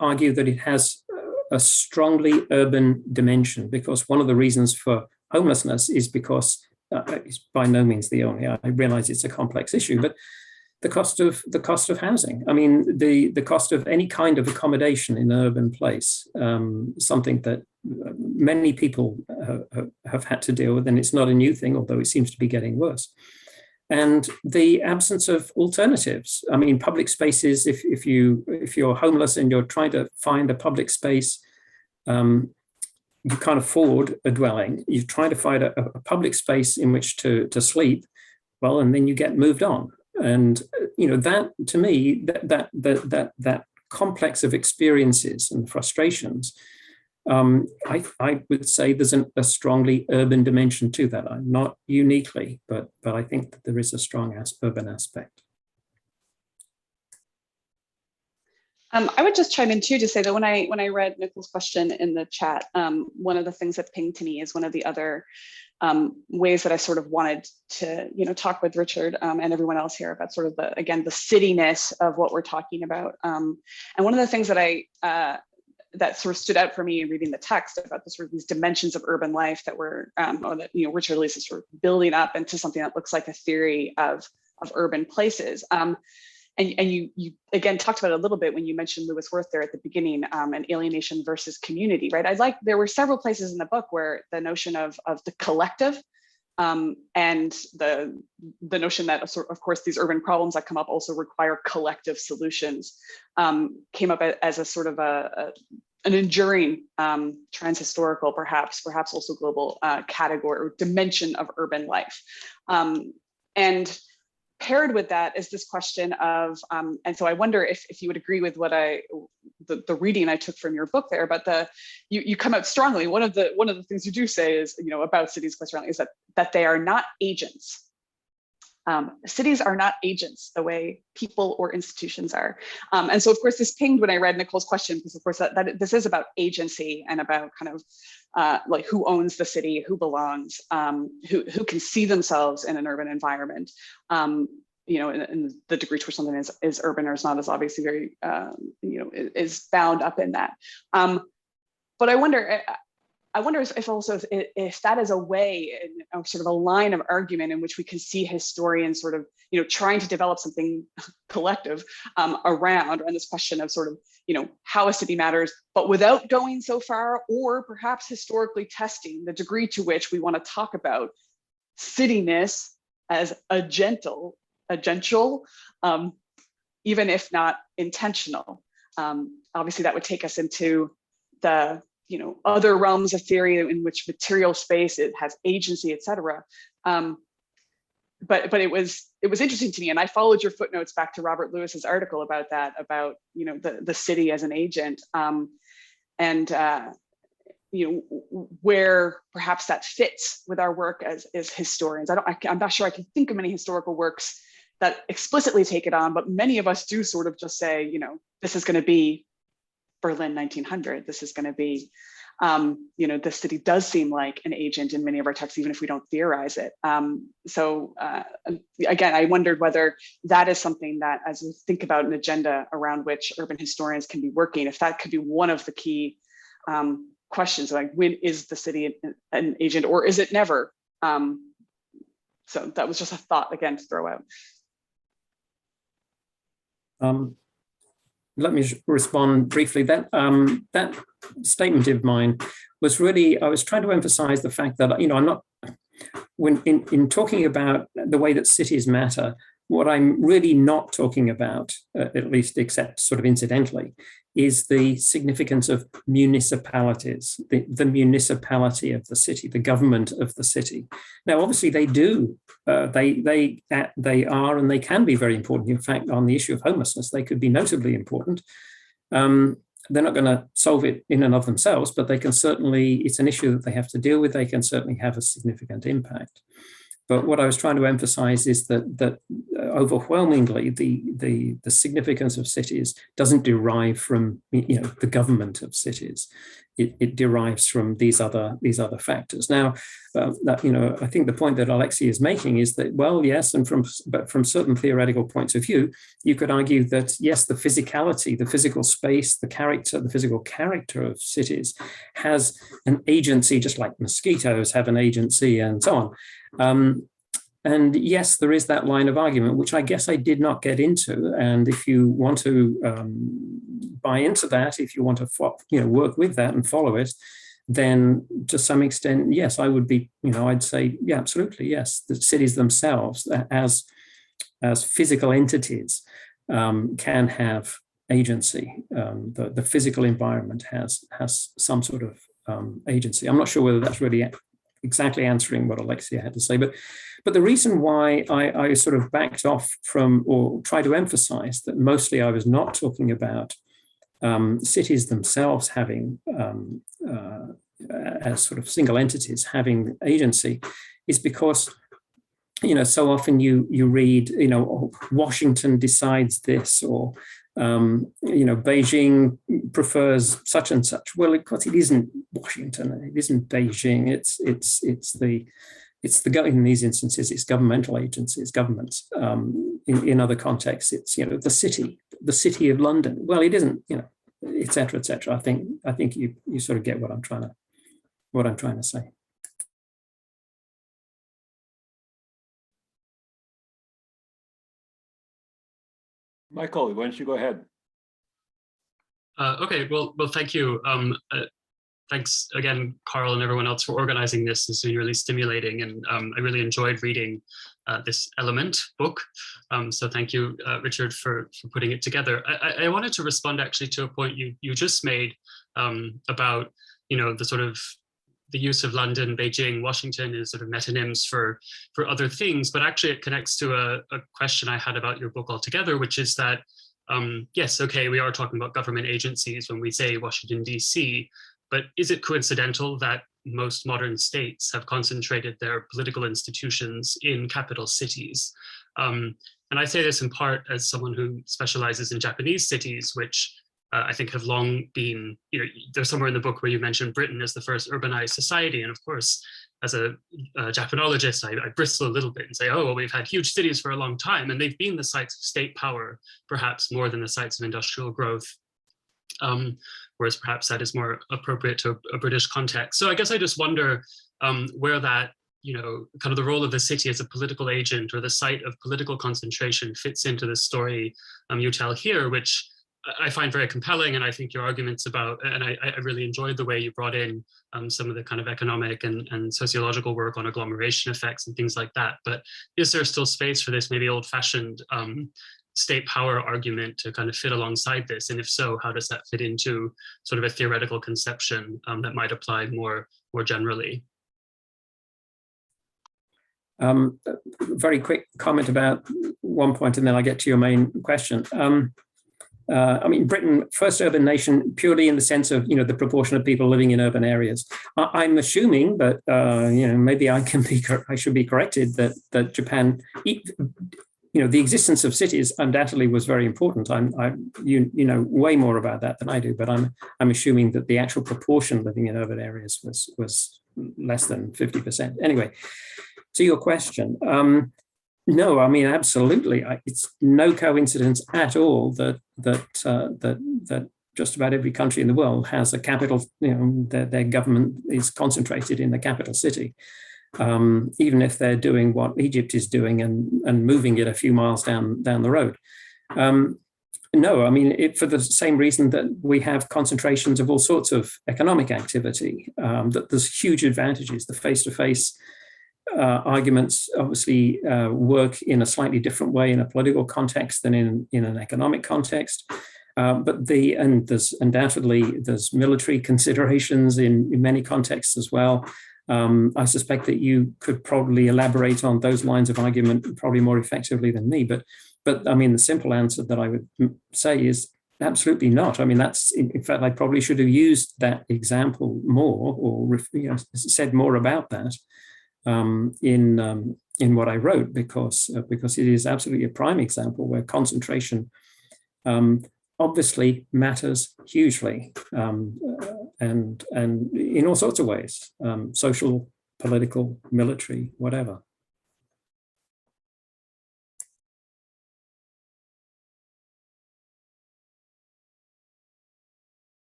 argue that it has a strongly urban dimension, because one of the reasons for homelessness is because it's by no means the only. I realize it's a complex issue, but the cost of housing. I mean, the cost of any kind of accommodation in an urban place, something that many people have had to deal with, and it's not a new thing, although it seems to be getting worse. And the absence of alternatives. I mean, public spaces, if you're homeless and you're trying to find a public space, you can't afford a dwelling. You try to find a public space in which to sleep, well, and then you get moved on. And that, to me, that complex of experiences and frustrations, I would say there's a strongly urban dimension to that. I'm not uniquely, but I think that there is a strong urban aspect. I would just chime in too to say that when I read Nicole's question in the chat, one of the things that pinged to me is one of the other ways that I sort of wanted to, talk with Richard and everyone else here about sort of the cityness of what we're talking about. And one of the things that that sort of stood out for me in reading the text about the sort of these dimensions of urban life that were, or that, Richard Leese is sort of building up into something that looks like a theory of urban places. And you again talked about it a little bit when you mentioned Lewis Wirth there at the beginning, and alienation versus community, right? There were several places in the book where the notion of the collective and the notion that, of course, these urban problems that come up also require collective solutions came up as a sort of an enduring transhistorical, perhaps also global category or dimension of urban life. And paired with that is this question of, and so I wonder if you would agree with what the reading I took from your book there, but you come out strongly. One of the things you do say is, about cities quite strongly, is that they are not agents. Cities are not agents the way people or institutions are. And so, of course, this pinged when I read Nicole's question, because of course that this is about agency and about kind of like who owns the city, who belongs, who can see themselves in an urban environment. And the degree to which something is urban or is not is obviously very, is bound up in that. But I wonder, I wonder if also if that is a way, sort of a line of argument in which we can see historians sort of, trying to develop something collective around this question of sort of, how a city matters, but without going so far, or perhaps historically testing the degree to which we want to talk about cityness as agential, even if not intentional. Obviously, that would take us into the other realms of theory in which material space, it has agency, etc. But it was interesting to me, and I followed your footnotes back to Robert Lewis's article about that, about the city as an agent, and where perhaps that fits with our work as historians. I'm not sure I can think of many historical works that explicitly take it on, but many of us do sort of just say, this is going to be Berlin 1900. This is going to be, the city does seem like an agent in many of our texts, even if we don't theorize it. So again, I wondered whether that is something that, as we think about an agenda around which urban historians can be working, if that could be one of the key questions, like when is the city an agent, or is it never? So that was just a thought, again, to throw out. Let me respond briefly. That statement of mine was really, I was trying to emphasize the fact that, I'm not, when in talking about the way that cities matter, what I'm really not talking about, at least except sort of incidentally, is the significance of municipalities, the municipality of the city, the government of the city. Now, obviously, they do. They are and they can be very important. In fact, on the issue of homelessness, they could be notably important. They're not going to solve it in and of themselves, but they can certainly, it's an issue that they have to deal with. They can certainly have a significant impact. But what I was trying to emphasize is that overwhelmingly the significance of cities doesn't derive from the government of cities. It derives from these other factors. Now, I think the point that Alexei is making is that, well, yes, and from certain theoretical points of view, you could argue that yes, the physicality, the physical space, the physical character of cities has an agency, just like mosquitoes have an agency, and so on. And yes, there is that line of argument, which I guess I did not get into. And if you want to buy into that, if you want to work with that and follow it, then to some extent, yes, I would be, I'd say, yeah, absolutely, yes. The cities themselves, as physical entities, can have agency. The physical environment has some sort of agency. I'm not sure whether that's really exactly answering what Alexia had to say, but the reason why I sort of backed off from, or tried to emphasize that mostly I was not talking about cities themselves having, as sort of single entities having agency, is because, so often you read, Washington decides this, or Beijing prefers such and such. Well, of course, it isn't Washington. It isn't Beijing. It's in these instances, it's governmental agencies, governments. In other contexts, it's the city of London. Well, it isn't, et cetera, et cetera. I think you sort of get what I'm trying to say. Michael, why don't you go ahead? Okay, well, thank you. Thanks again, Carl, and everyone else for organizing this. It's been really stimulating, and I really enjoyed reading this Element book. So thank you, Richard, for putting it together. I wanted to respond actually to a point you just made about the sort of the use of London, Beijing, Washington as sort of metonyms for other things, but actually it connects to a question I had about your book altogether, which is that yes, okay, we are talking about government agencies when we say Washington, DC, but is it coincidental that most modern states have concentrated their political institutions in capital cities? And I say this in part as someone who specializes in Japanese cities, which I think have long been, there's somewhere in the book where you mentioned Britain as the first urbanized society. And of course, as a Japanologist, I bristle a little bit and say, oh, well, we've had huge cities for a long time, and they've been the sites of state power, perhaps more than the sites of industrial growth. whereas perhaps that is more appropriate to a British context. So I guess I just wonder where that, kind of the role of the city as a political agent or the site of political concentration fits into the story you tell here, which I find very compelling. And I think your arguments about, and I really enjoyed the way you brought in some of the kind of economic and sociological work on agglomeration effects and things like that. But is there still space for this maybe old-fashioned state power argument to kind of fit alongside this? And if so, how does that fit into sort of a theoretical conception that might apply more generally? Very quick comment about one point, and then I get to your main question. I mean, Britain, first urban nation, purely in the sense of, the proportion of people living in urban areas. I'm assuming, but maybe I should be corrected, that Japan, the existence of cities undoubtedly was very important. You know way more about that than I do, but I'm assuming that the actual proportion living in urban areas was less than 50%. Anyway, to your question. No, I mean, absolutely. It's no coincidence at all that just about every country in the world has a capital, their government is concentrated in the capital city. Even if they're doing what Egypt is doing and moving it a few miles down the road. No, I mean, for the same reason that we have concentrations of all sorts of economic activity, that there's huge advantages. The face-to-face arguments obviously work in a slightly different way in a political context than in an economic context. But there's undoubtedly military considerations in many contexts as well. I suspect that you could probably elaborate on those lines of argument probably more effectively than me. But I mean, the simple answer that I would say is absolutely not. I mean, that's in fact, I probably should have used that example more, or said more about that in what I wrote, because it is absolutely a prime example where concentration obviously matters hugely, and in all sorts of ways, social, political, military, whatever.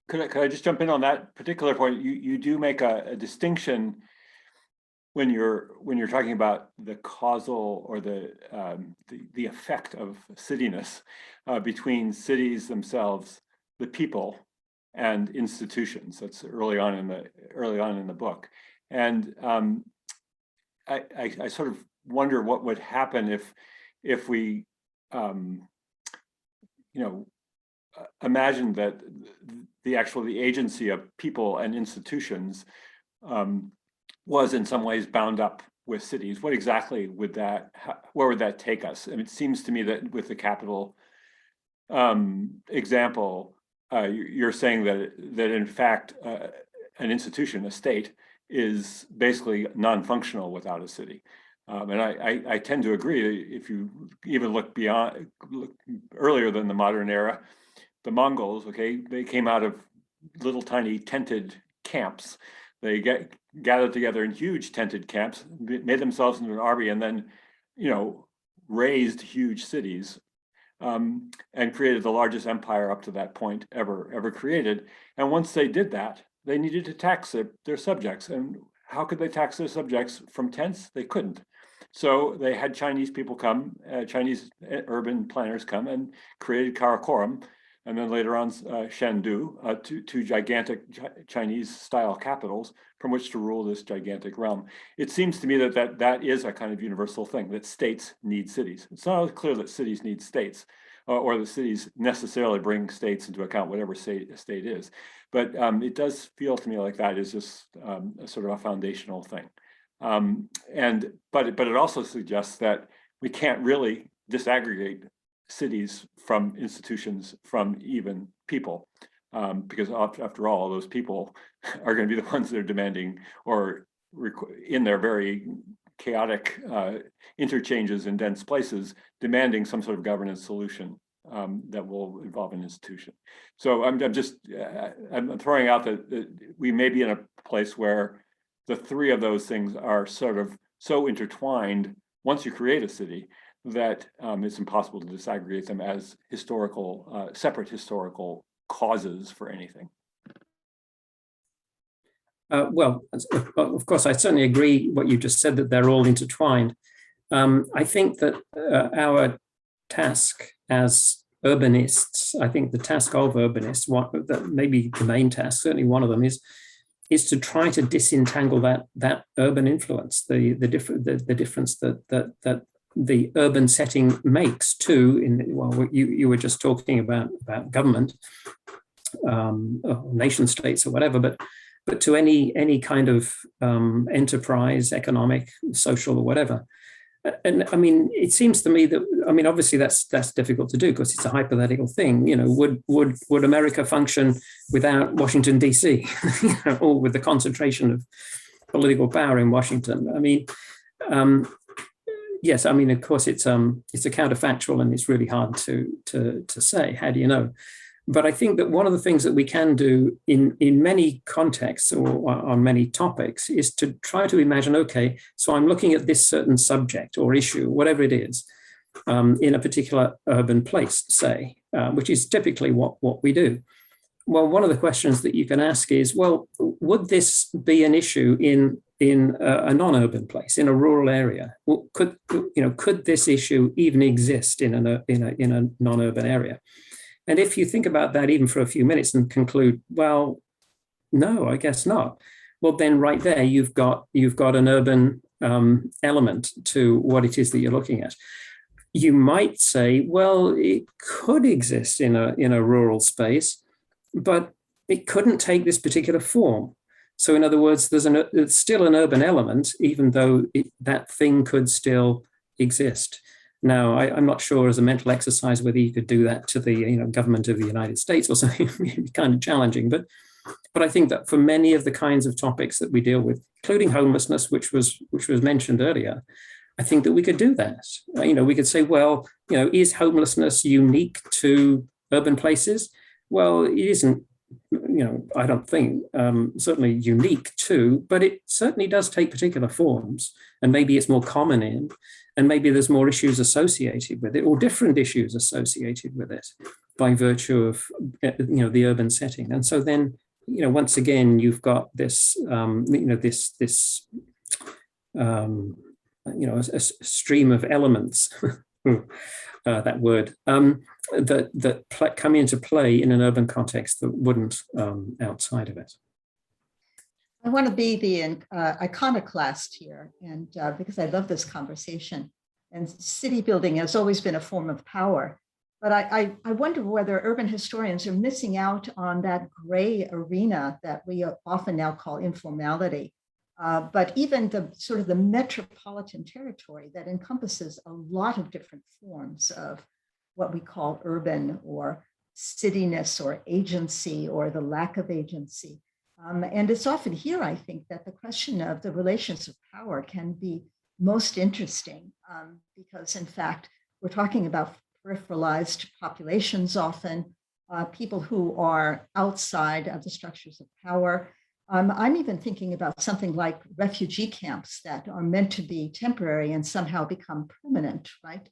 Could I just jump in on that particular point? You do make a distinction when you're talking about the causal or the effect of cityness between cities themselves, the people, and institutions. That's early on in the book, and I sort of wonder what would happen if we imagine that the agency of people and institutions was in some ways bound up with cities. What exactly would where would that take us? I mean, it seems to me that with the capital example, you're saying that in fact an institution, a state, is basically non-functional without a city. And I tend to agree. If you even look earlier than the modern era, the Mongols, they came out of little tiny tented camps. They gathered together in huge tented camps, made themselves into an army, and then, raised huge cities, and created the largest empire up to that point ever created. And once they did that, they needed to tax their subjects. And how could they tax their subjects from tents? They couldn't. So they had Chinese people come, Chinese urban planners come and created Karakoram, and then later on Chengdu, two gigantic Chinese-style capitals from which to rule this gigantic realm. It seems to me that is a kind of universal thing, that states need cities. It's not clear that cities need states, or that cities necessarily bring states into account, whatever a state is. But it does feel to me like that is just a sort of a foundational thing. But it also suggests that we can't really disaggregate cities from institutions from even people, because after all, those people are going to be the ones that are demanding, or in their very chaotic interchanges in dense places, demanding some sort of governance solution that will involve an institution. So I'm throwing out that we may be in a place where the three of those things are sort of so intertwined once you create a city, that it's impossible to disaggregate them as historical, separate historical causes for anything. Well, of course, I certainly agree what you just said, that they're all intertwined. I think that our task as urbanists, I think the task of urbanists, maybe the main task, certainly one of them, is to try to disentangle that urban influence, the difference that the urban setting makes too. You were just talking about government, or nation states or whatever, but to any kind of enterprise, economic, social, or whatever. And I mean, it seems to me that, I mean, obviously that's difficult to do because it's a hypothetical thing. You know, would America function without Washington, D.C., or with the concentration of political power in Washington? I mean, yes, I mean, of course, it's a counterfactual, and it's really hard to say. How do you know? But I think that one of the things that we can do in many contexts or on many topics is to try to imagine, okay, so I'm looking at this certain subject or issue, whatever it is, in a particular urban place, say, which is typically what we do. Well, one of the questions that you can ask is, well, would this be an issue in a non-urban place, in a rural area? Well, could this issue even exist in a non-urban area? And if you think about that even for a few minutes and conclude, well, no, I guess not. Well, then right there, you've got an urban element to what it is that you're looking at. You might say, well, it could exist in a rural space, but it couldn't take this particular form. So in other words, there's still an urban element, even though that thing could still exist. Now, I'm not sure as a mental exercise whether you could do that to the government of the United States or something. It'd be kind of challenging, but I think that for many of the kinds of topics that we deal with, including homelessness, which was mentioned earlier, I think that we could do that. We could say, well, is homelessness unique to urban places? Well, it isn't. I don't think certainly unique to, but it certainly does take particular forms, and maybe it's more common in. And maybe there's more issues associated with it, or different issues associated with it, by virtue of the urban setting. And so then, once again, you've got this a stream of elements, that word, that come into play in an urban context that wouldn't outside of it. I want to be the iconoclast here, and because I love this conversation, and city building has always been a form of power. But I wonder whether urban historians are missing out on that gray arena that we often now call informality. But even the sort of the metropolitan territory that encompasses a lot of different forms of what we call urban or cityness or agency or the lack of agency. And it's often here, I think, that the question of the relations of power can be most interesting, because in fact, we're talking about peripheralized populations often, people who are outside of the structures of power. I'm even thinking about something like refugee camps that are meant to be temporary and somehow become permanent, right?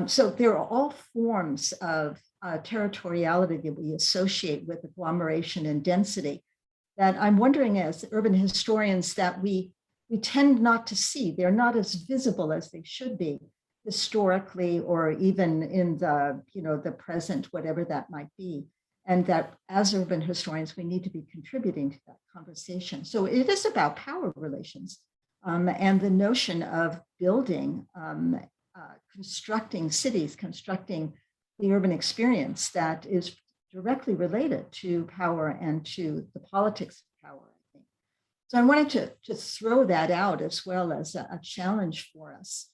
So there are all forms of territoriality that we associate with agglomeration and density that I'm wondering, as urban historians, that we tend not to see. They're not as visible as they should be historically, or even in the present, whatever that might be. And that as urban historians, we need to be contributing to that conversation. So it is about power relations, and the notion of building, constructing cities, constructing the urban experience that is directly related to power and to the politics of power, I think. So I wanted to throw that out as well as a challenge for us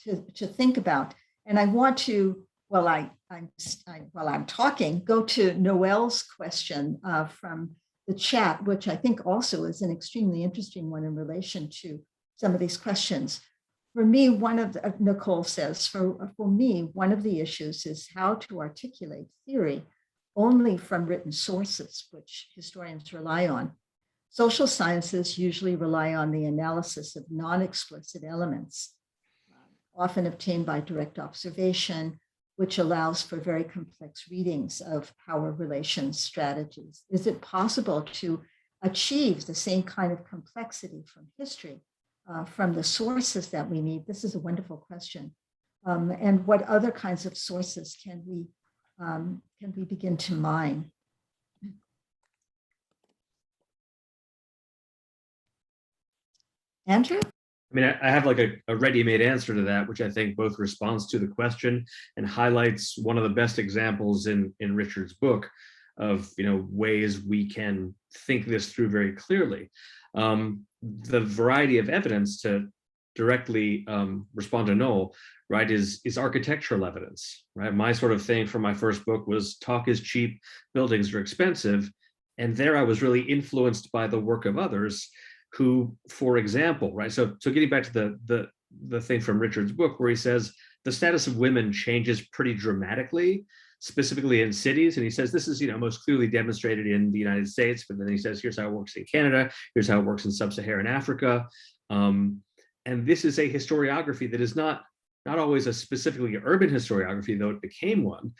to think about. And I want to, while I'm talking, go to Noel's question from the chat, which I think also is an extremely interesting one in relation to some of these questions. For me, Nicole says, for me, one of the issues is how to articulate theory only from written sources, which historians rely on. Social sciences usually rely on the analysis of non-explicit elements, often obtained by direct observation, which allows for very complex readings of power relations strategies. Is it possible to achieve the same kind of complexity from history, from the sources that we need? This is a wonderful question. And what other kinds of sources can we begin to mine? Andrew? I mean, I have like a ready-made answer to that, which I think both responds to the question and highlights one of the best examples in Richard's book of, you know, ways we can think this through very clearly. The variety of evidence, to directly respond to Noel, right, is architectural evidence, right? My sort of thing for my first book was talk is cheap, buildings are expensive. And there I was really influenced by the work of others who, for example, right, so getting back to the thing from Richard's book where he says the status of women changes pretty dramatically, specifically in cities. And he says this is, you know, most clearly demonstrated in the United States, but then he says, here's how it works in Canada, here's how it works in sub-Saharan Africa. And this is a historiography that is not always a specifically urban historiography, though it became one,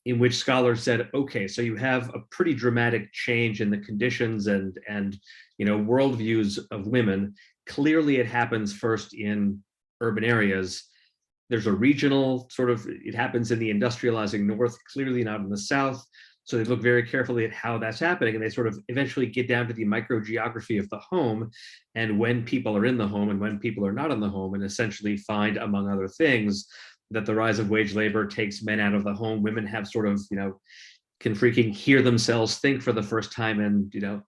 in which scholars said, okay, so you have a pretty dramatic change in the conditions and you know, worldviews of women. Clearly it happens first in urban areas. There's a regional sort of, it happens in the industrializing North, clearly not in the South. So they look very carefully at how that's happening, and they sort of eventually get down to the microgeography of the home and when people are in the home and when people are not in the home, and essentially find, among other things, that the rise of wage labor takes men out of the home. Women have sort of, you know, can freaking hear themselves think for the first time in, you know,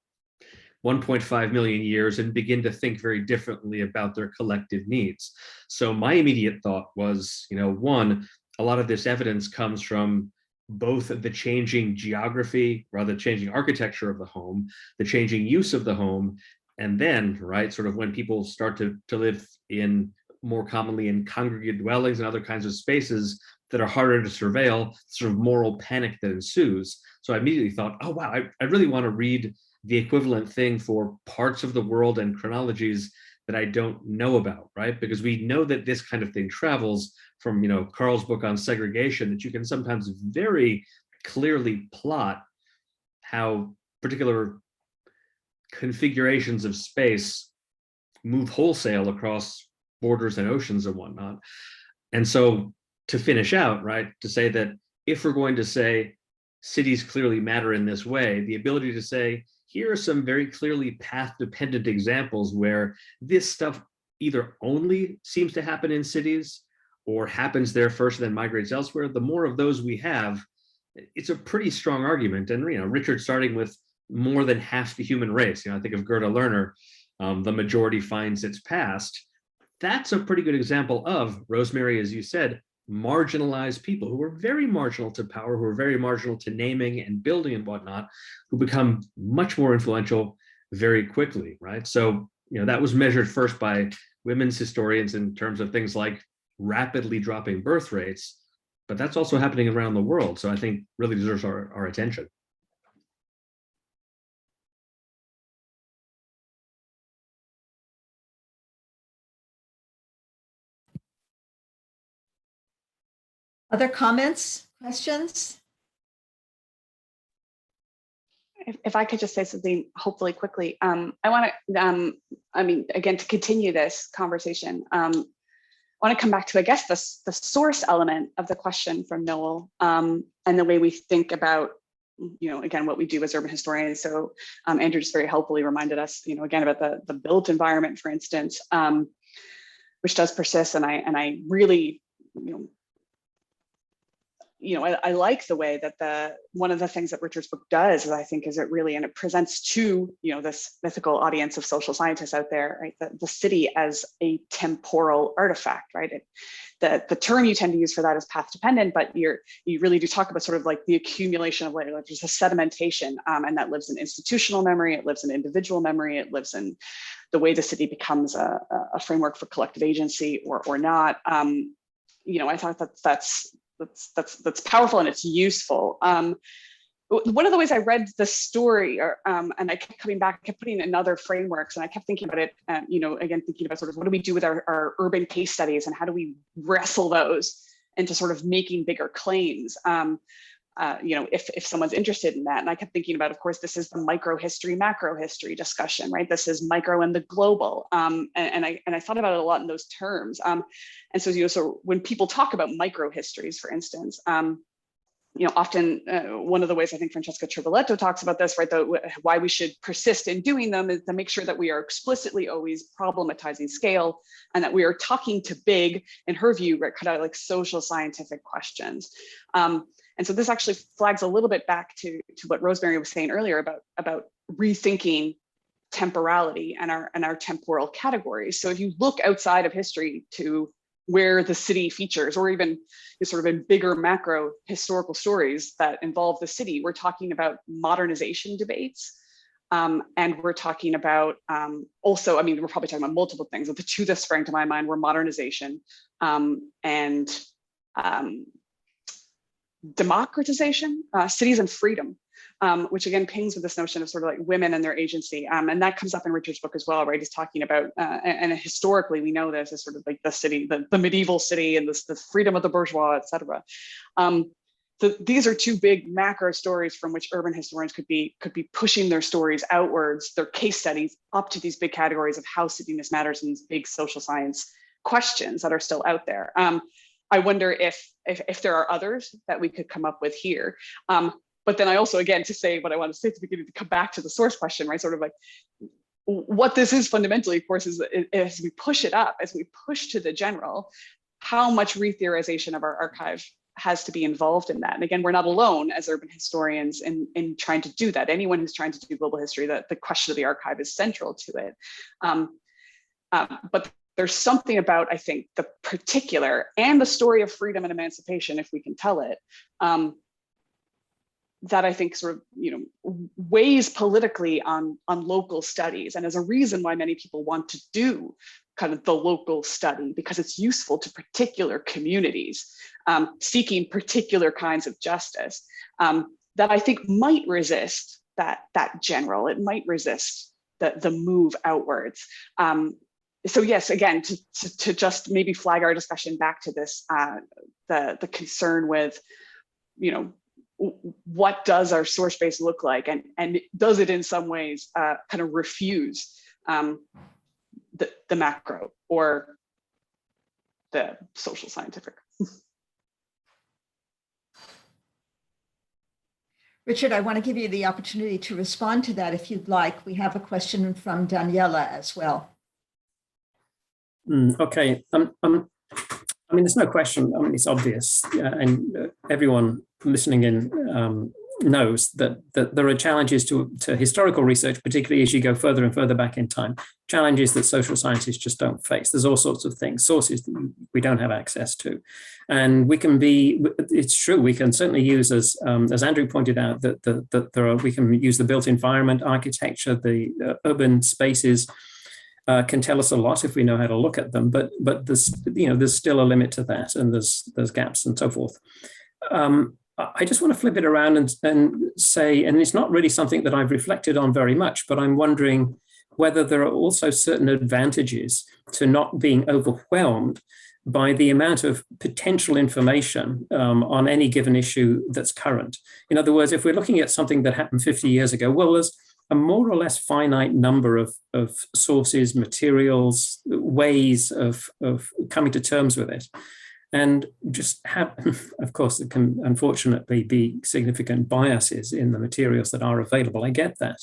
1.5 million years and begin to think very differently about their collective needs. So my immediate thought was, you know, one, a lot of this evidence comes from both the changing geography, rather changing architecture of the home, the changing use of the home, and then, right, sort of when people start to live in more commonly in congregate dwellings and other kinds of spaces that are harder to surveil, sort of moral panic that ensues. So I immediately thought, oh, wow, I really want to read the equivalent thing for parts of the world and chronologies that I don't know about, right? Because we know that this kind of thing travels from, you know, Carl's book on segregation, that you can sometimes very clearly plot how particular configurations of space move wholesale across borders and oceans and whatnot. And so to finish out, right, to say that if we're going to say cities clearly matter in this way, the ability to say, here are some very clearly path-dependent examples where this stuff either only seems to happen in cities or happens there first and then migrates elsewhere, the more of those we have, it's a pretty strong argument. And, you know, Richard starting with more than half the human race, you know, I think of Gerda Lerner, the majority finds its past. That's a pretty good example of, Rosemary, as you said, marginalized people who are very marginal to power, who are very marginal to naming and building and whatnot, who become much more influential very quickly, right? So, you know, that was measured first by women's historians in terms of things like rapidly dropping birth rates, but that's also happening around the world. So I think really deserves our attention. Other comments, questions? If I could just say something, hopefully quickly, I want to, I mean, again, to continue this conversation, I want to come back to, I guess, the source element of the question from Noel, and the way we think about, you know, again, what we do as urban historians. So Andrew just very helpfully reminded us, you know, again, about the built environment, for instance, which does persist. And I really, I like the way that one of the things that Richard's book does is, I think, is it really, and it presents to, you know, this mythical audience of social scientists out there, right, the city as a temporal artifact, right? The term you tend to use for that is path dependent, but you really do talk about sort of like the accumulation of later, like there's a sedimentation, and that lives in institutional memory, it lives in individual memory, it lives in the way the city becomes a framework for collective agency or not. I thought that's powerful and it's useful. one of the ways I read the story, and I kept coming back, I kept putting in other frameworks, and I kept thinking about it, again, thinking about sort of what do we do with our urban case studies and how do we wrestle those into sort of making bigger claims, if someone's interested in that. And I kept thinking about, of course, this is the micro history, macro history discussion, right? This is micro and the global. And I thought about it a lot in those terms. And so, so when people talk about micro histories, for instance, often one of the ways I think Francesca Triboletto talks about this, right, why we should persist in doing them is to make sure that we are explicitly always problematizing scale and that we are talking to big, in her view, right, kind of like social scientific questions. And so this actually flags a little bit back to what Rosemary was saying earlier about rethinking temporality and our temporal categories. So if you look outside of history to where the city features, or even sort of in bigger macro historical stories that involve the city, we're talking about modernization debates. And we're talking about also, we're probably talking about multiple things, but the two that sprang to my mind were modernization and democratization, cities and freedom, which again pings with this notion of sort of like women and their agency. And that comes up in Richard's book as well, right? He's talking about, and historically we know this as sort of like the city, the medieval city and the freedom of the bourgeois, et cetera. These are two big macro stories from which urban historians could be pushing their stories outwards, their case studies up to these big categories of how cityness matters in these big social science questions that are still out there. I wonder if there are others that we could come up with here. But then I also, again, to say what I want to say at the beginning, to come back to the source question, right? Sort of like what this is fundamentally, of course, is as we push it up, as we push to the general, how much re-theorization of our archive has to be involved in that. And again, we're not alone as urban historians in trying to do that. Anyone who's trying to do global history, the question of the archive is central to it. But there's something about, I think, the particular and the story of freedom and emancipation, if we can tell it, that I think sort of, weighs politically on local studies, and as a reason why many people want to do kind of the local study, because it's useful to particular communities seeking particular kinds of justice, that I think might resist that general. It might resist the move outwards. So yes, again, to just maybe flag our discussion back to this, the concern with, what does our source base look like, and does it in some ways kind of refuse the macro or the social scientific? Richard, I want to give you the opportunity to respond to that if you'd like. We have a question from Daniela as well. Okay. There's no question. It's obvious, and everyone listening in knows that there are challenges to historical research, particularly as you go further and further back in time. Challenges that social scientists just don't face. There's all sorts of things, sources that we don't have access to, and we can be. It's true. We can certainly use, as Andrew pointed out, that we can use the built environment, architecture, the urban spaces. Can tell us a lot if we know how to look at them, but there's still a limit to that, and there's gaps and so forth. I just want to flip it around and say, and it's not really something that I've reflected on very much, but I'm wondering whether there are also certain advantages to not being overwhelmed by the amount of potential information on any given issue that's current. In other words, if we're looking at something that happened 50 years ago, well, there's a more or less finite number of sources, materials, ways of coming to terms with it. And just have, of course, there can unfortunately be significant biases in the materials that are available. I get that.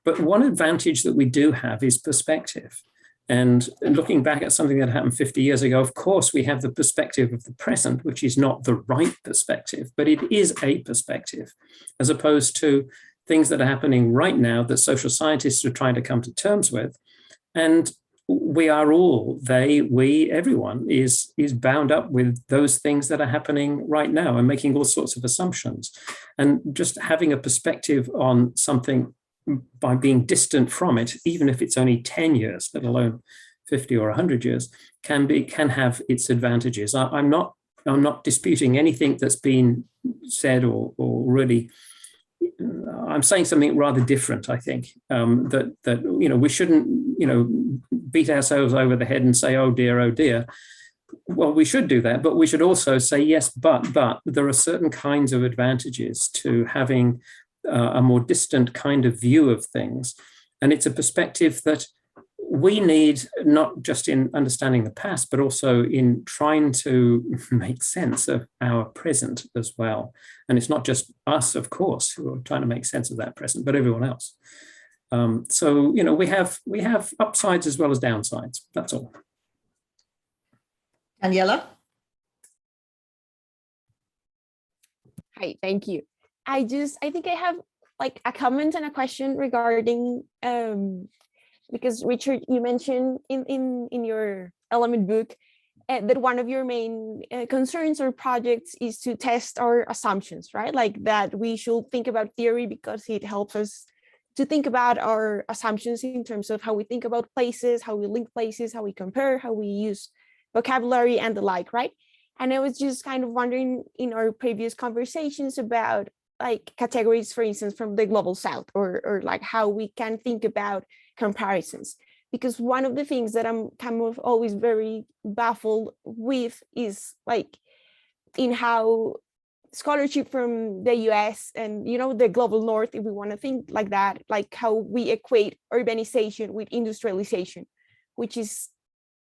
But one advantage that we do have is perspective. And looking back at something that happened 50 years ago, of course, we have the perspective of the present, which is not the right perspective, but it is a perspective, as opposed to things that are happening right now that social scientists are trying to come to terms with. And we are all, everyone is bound up with those things that are happening right now and making all sorts of assumptions. And just having a perspective on something by being distant from it, even if it's only 10 years, let alone 50 or 100 years, can have its advantages. I'm not disputing anything that's been said or really I'm saying something rather different, I think, that we shouldn't, beat ourselves over the head and say, oh dear. Well, we should do that, but we should also say, yes, but there are certain kinds of advantages to having a more distant kind of view of things. And it's a perspective that we need, not just in understanding the past, but also in trying to make sense of our present as well. And it's not just us, of course, who are trying to make sense of that present, but everyone else. So, we have upsides as well as downsides. That's all. Daniela? Hi, thank you. I think I have like a comment and a question regarding because Richard, you mentioned in your element book that one of your main concerns or projects is to test our assumptions, right? Like that we should think about theory because it helps us to think about our assumptions in terms of how we think about places, how we link places, how we compare, how we use vocabulary and the like, right? And I was just kind of wondering in our previous conversations about like categories, for instance, from the global south, or like how we can think about comparisons. Because one of the things that I'm kind of always very baffled with is like in how scholarship from the US and, the global north, if we want to think like that, like how we equate urbanization with industrialization, which is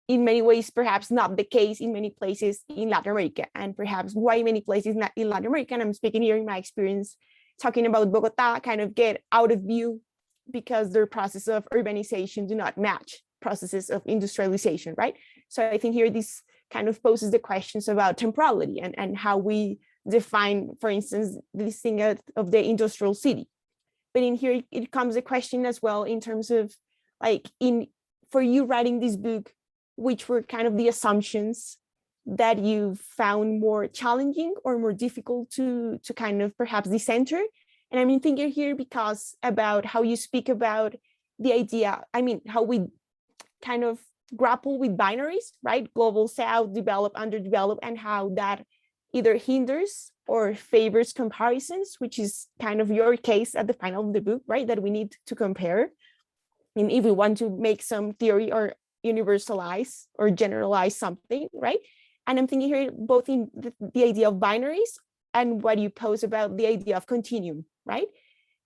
in many ways perhaps not the case in many places in Latin America, and perhaps why many places in Latin America, and I'm speaking here in my experience, talking about Bogota, kind of get out of view because their process of urbanization do not match processes of industrialization, right? So I think here this kind of poses the questions about temporality and how we define, for instance, this thing of the industrial city. But in here, it comes a question as well in terms of like for you writing this book, which were kind of the assumptions that you found more challenging or more difficult to kind of perhaps decenter. And I'm thinking here because about how you speak about the idea, how we kind of grapple with binaries, right? Global South, developed, underdeveloped, and how that either hinders or favors comparisons, which is kind of your case at the final of the book, right? That we need to compare. And if we want to make some theory or universalize or generalize something, right? And I'm thinking here both in the idea of binaries and what you pose about the idea of continuum, right?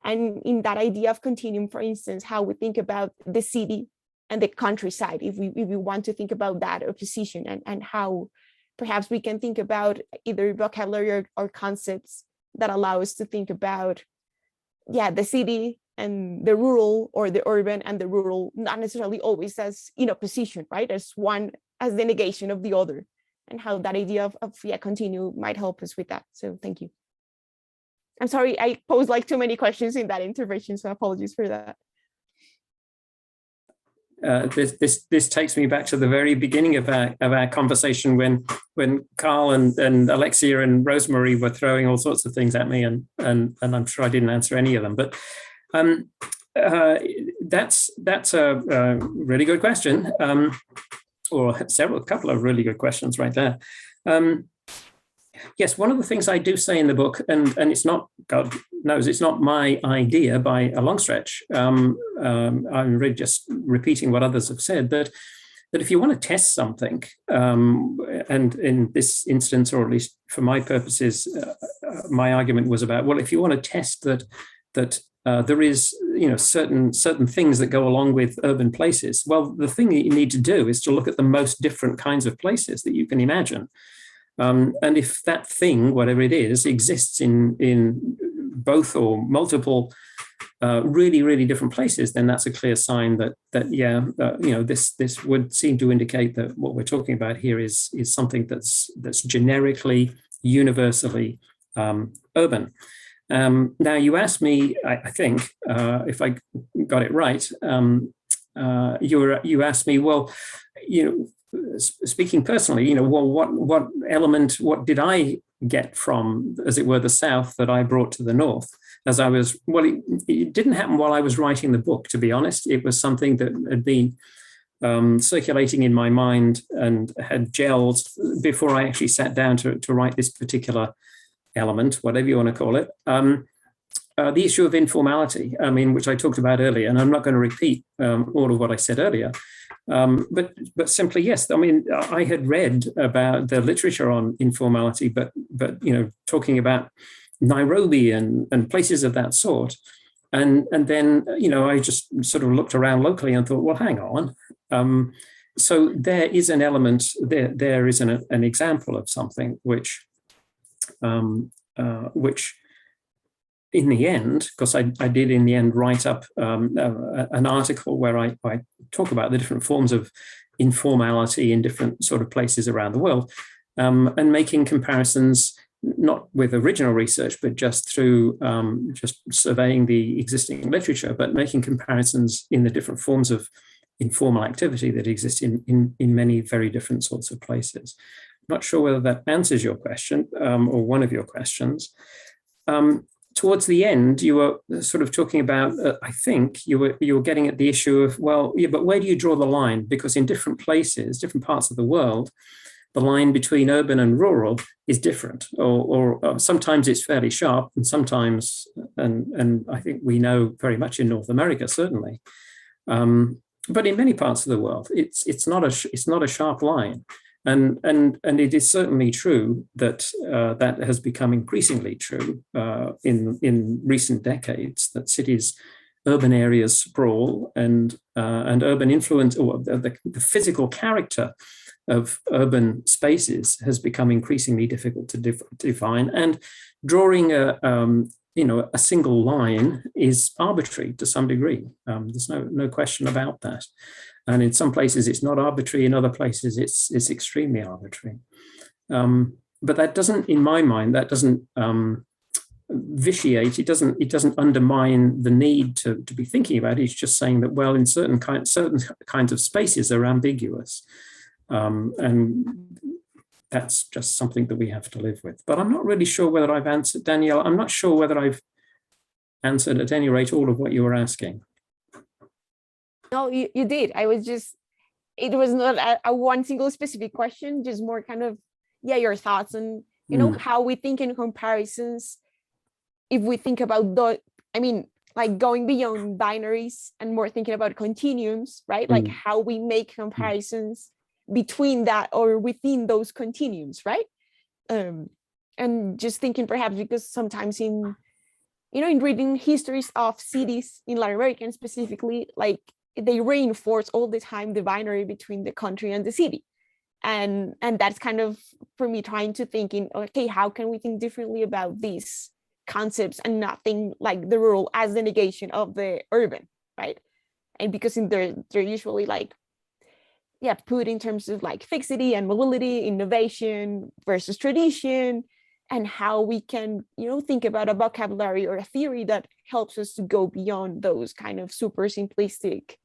And in that idea of continuum, for instance, how we think about the city and the countryside, if we want to think about that opposition, and how perhaps we can think about either vocabulary or concepts that allow us to think about, the city and the rural, or the urban and the rural, not necessarily always as in opposition, right? As one, as the negation of the other, and how that idea of continue might help us with that. So thank you. I'm sorry, I posed like too many questions in that intervention, so apologies for that. This takes me back to the very beginning of our conversation when Carl and Alexia and Rosemary were throwing all sorts of things at me, and I'm sure I didn't answer any of them. But that's a really good question, or a couple of really good questions right there. Yes, one of the things I do say in the book, and it's not, God knows, it's not my idea by a long stretch. I'm really just repeating what others have said, that if you want to test something, and in this instance, or at least for my purposes, my argument was about, well, if you want to test that there is, certain things that go along with urban places, well, the thing that you need to do is to look at the most different kinds of places that you can imagine. And if that thing, whatever it is, exists in both or multiple really, really different places, then that's a clear sign that this would seem to indicate that what we're talking about here is something that's generically, universally urban. Now, you asked me, I think, if I got it right, you asked me, well, speaking personally, well, what element, what did I get from, as it were, the South that I brought to the North? It didn't happen while I was writing the book, to be honest. It was something that had been circulating in my mind and had gelled before I actually sat down to write this particular element, whatever you want to call it. the issue of informality, I mean, which I talked about earlier, and I'm not going to repeat all of what I said earlier, but simply, yes, I mean, I had read about the literature on informality, but talking about Nairobi and places of that sort. And then, I just sort of looked around locally and thought, well, hang on. So there is an element, there is an example of something which in the end, because I did in the end write up an article where I talk about the different forms of informality in different sort of places around the world, and making comparisons, not with original research, but just through just surveying the existing literature, but making comparisons in the different forms of informal activity that exist in many very different sorts of places. I'm not sure whether that answers your question or one of your questions. Towards the end, you were sort of talking about, I think you were getting at the issue of, well, yeah, but where do you draw the line? Because in different places, different parts of the world, the line between urban and rural is different, or sometimes it's fairly sharp, and sometimes, and I think we know very much in North America, certainly, but in many parts of the world, it's not a sharp line. And it is certainly true that that has become increasingly true in recent decades, that cities, urban areas sprawl, and urban influence, or the physical character of urban spaces has become increasingly difficult to define. And drawing a single line is arbitrary to some degree. There's no question about that. And in some places it's not arbitrary, in other places it's extremely arbitrary. But that doesn't, in my mind, that doesn't vitiate, it doesn't undermine the need to be thinking about it. It's just saying that, well, in certain kinds of spaces are ambiguous. And that's just something that we have to live with. But I'm not really sure whether I've answered, Danielle, I'm not sure whether I've answered at any rate all of what you were asking. No, you did. It was not a one single specific question, just more kind of, yeah, your thoughts on, how we think in comparisons. If we think about like going beyond binaries and more thinking about continuums, right? Like how we make comparisons between that or within those continuums, right? And just thinking perhaps because sometimes in reading histories of cities in Latin America specifically, like they reinforce all the time the binary between the country and the city. And that's kind of, for me, trying to think in, okay, how can we think differently about these concepts and not think like the rural as the negation of the urban, right? And because they're usually like, yeah, put in terms of like fixity and mobility, innovation versus tradition, and how we can, think about a vocabulary or a theory that helps us to go beyond those kind of super simplistic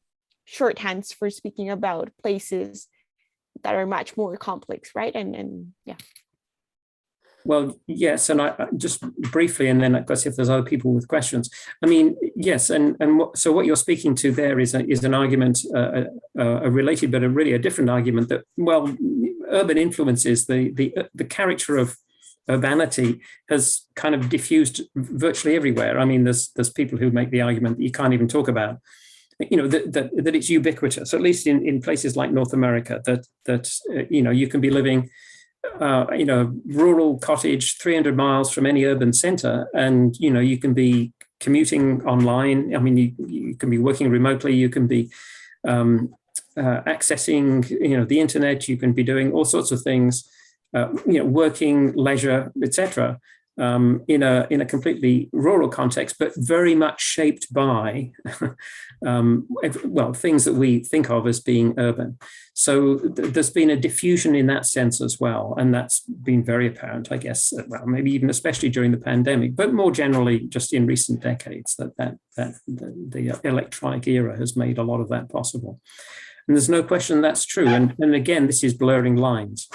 shorthands for speaking about places that are much more complex, right? And yeah. Well, yes, and I just briefly, and then I guess if there's other people with questions, I mean, yes, so what you're speaking to there is an argument, a related but really a different argument that, well, urban influences, the character of urbanity has kind of diffused virtually everywhere. I mean, there's people who make the argument that you can't even talk about, that it's ubiquitous, at least in places like North America, that you can be living rural cottage 300 miles from any urban center, and you can be commuting online. I mean, you can be working remotely, you can be accessing the internet, you can be doing all sorts of things, working, leisure, etc., in a completely rural context, but very much shaped by things that we think of as being urban. So there's been a diffusion in that sense as well, and that's been very apparent, I guess, well, maybe even especially during the pandemic, but more generally just in recent decades, that the electronic era has made a lot of that possible. And there's no question that's true. And again, this is blurring lines.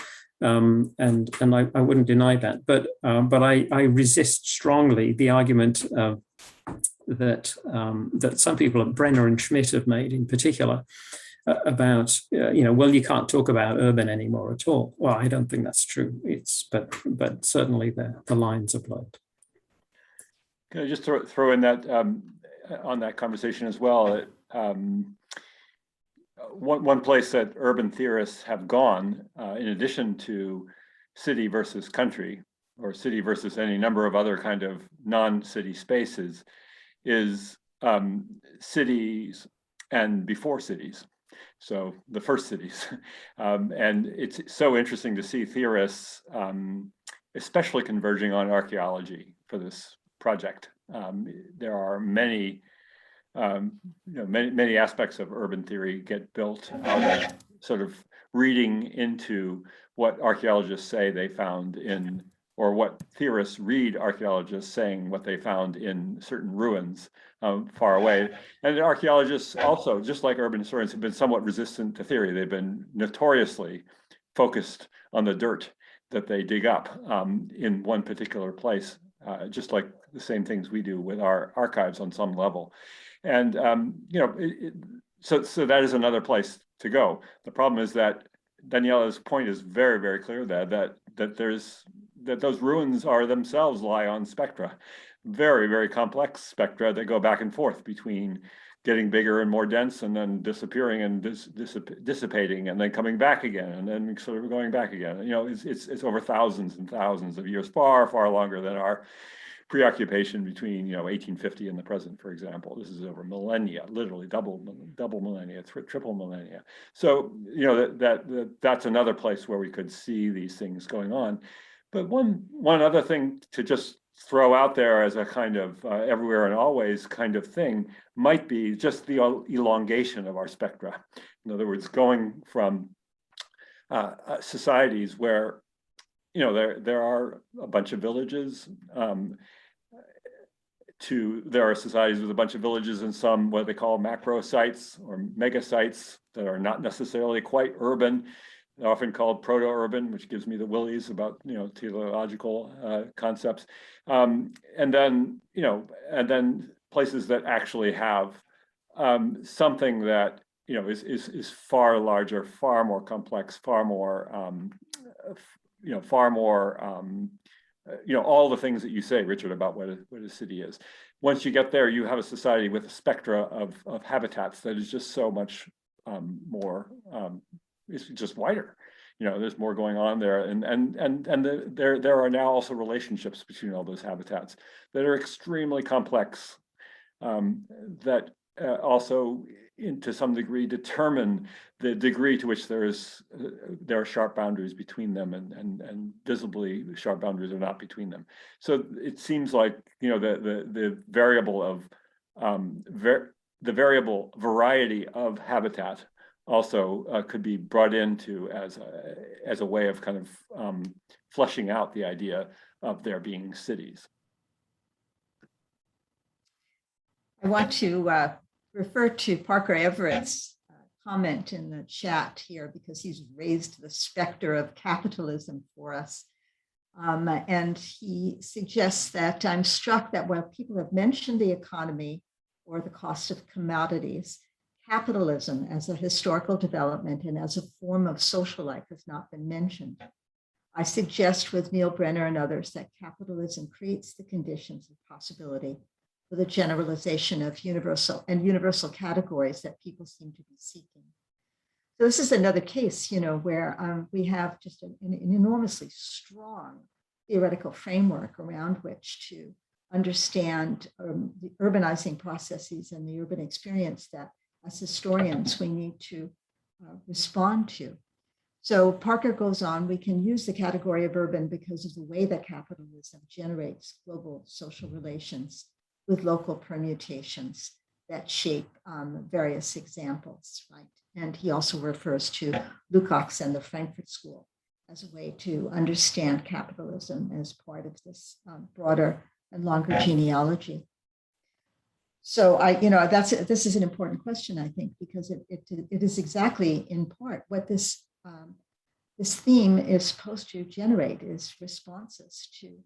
And I wouldn't deny that, but I resist strongly the argument that some people, Brenner and Schmidt, have made in particular about well, you can't talk about urban anymore at all. Well, I don't think that's true. But certainly the lines are blurred. Can I just throw in that on that conversation as well? One place that urban theorists have gone, in addition to city versus country, or city versus any number of other kind of non-city spaces, is cities and before cities. So the first cities. And it's so interesting to see theorists, especially converging on archaeology for this project. There are many, many aspects of urban theory get built out of sort of reading into what archaeologists say they found in, or what theorists read archaeologists saying what they found in certain ruins far away. And archaeologists also, just like urban historians, have been somewhat resistant to theory. They've been notoriously focused on the dirt that they dig up in one particular place, just like the same things we do with our archives on some level. And so that is another place to go. The problem is that Daniela's point is very, very clear that those ruins are themselves lie on spectra, very, very complex spectra that go back and forth between getting bigger and more dense and then disappearing and dissipating and then coming back again and then sort of going back again. It's over thousands and thousands of years, far, far longer than our preoccupation between 1850 and the present, for example. This is over millennia, literally double millennia, triple millennia. So that's another place where we could see these things going on. But one other thing to just throw out there as a kind of everywhere and always kind of thing might be just the elongation of our spectra. In other words, going from societies where there are a bunch of villages there are societies with a bunch of villages and some what they call macro sites or mega sites that are not necessarily quite urban. They're often called proto-urban, which gives me the willies about teleological concepts, and then places that actually have something that is far larger, far more complex, far more all the things that you say, Richard, about what a city is. Once you get there, you have a society with a spectra of habitats that is just so much more. It's just wider. There's more going on there, and there are now also relationships between all those habitats that are extremely complex. That also, to some degree, determine the degree to which there are sharp boundaries between them, and visibly sharp boundaries are not between them. So it seems like the variable of the variable variety of habitat also could be brought into as a way of kind of fleshing out the idea of there being cities. I want to refer to Parker Everett's comment in the chat here because he's raised the specter of capitalism for us. And he suggests that I'm struck that while people have mentioned the economy or the cost of commodities, capitalism as a historical development and as a form of social life has not been mentioned. I suggest with Neil Brenner and others that capitalism creates the conditions of possibility for the generalization of universal categories that people seem to be seeking. So this is another case, where we have just an enormously strong theoretical framework around which to understand the urbanizing processes and the urban experience that as historians we need to respond to. So Parker goes on, we can use the category of urban because of the way that capitalism generates global social relations with local permutations that shape various examples, right? And he also refers to Lukács and the Frankfurt School as a way to understand capitalism as part of this broader and longer genealogy. So this is an important question, I think, because it is exactly in part what this theme is supposed to generate is responses to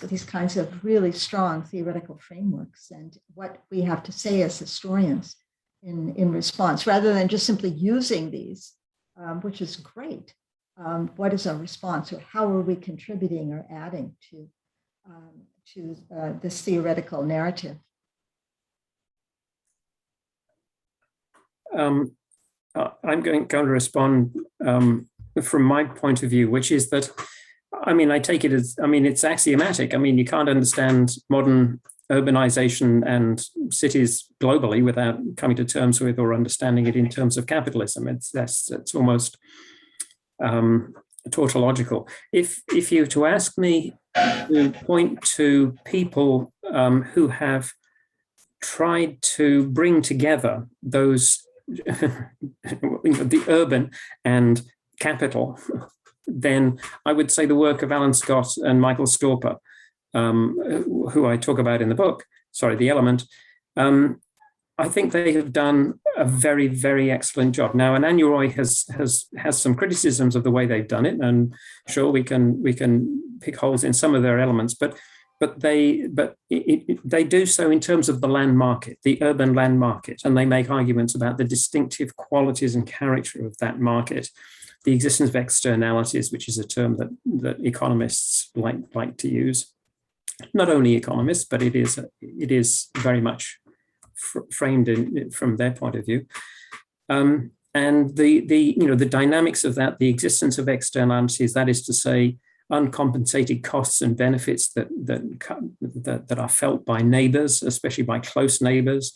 these kinds of really strong theoretical frameworks and what we have to say as historians in response, rather than just simply using these, which is great. What is our response, or how are we contributing or adding to to this theoretical narrative? I'm going to respond from my point of view, which is that, I mean, I take it as, I mean, it's axiomatic. I mean, you can't understand modern urbanization and cities globally without coming to terms with or understanding it in terms of capitalism. That's almost tautological. If you were to ask me to point to people who have tried to bring together those the urban and capital, then I would say the work of Alan Scott and Michael Storper, who I talk about in the book, sorry, The Element. I think they have done a very, very excellent job. Now, Ananya Roy has some criticisms of the way they've done it, and sure, we can pick holes in some of their elements, but they do so in terms of the land market, the urban land market, and they make arguments about the distinctive qualities and character of that market, the existence of externalities, which is a term that economists like to use. Not only economists, but it is very much framed from their point of view. And the dynamics of that, the existence of externalities, that is to say, uncompensated costs and benefits that are felt by neighbors, especially by close neighbors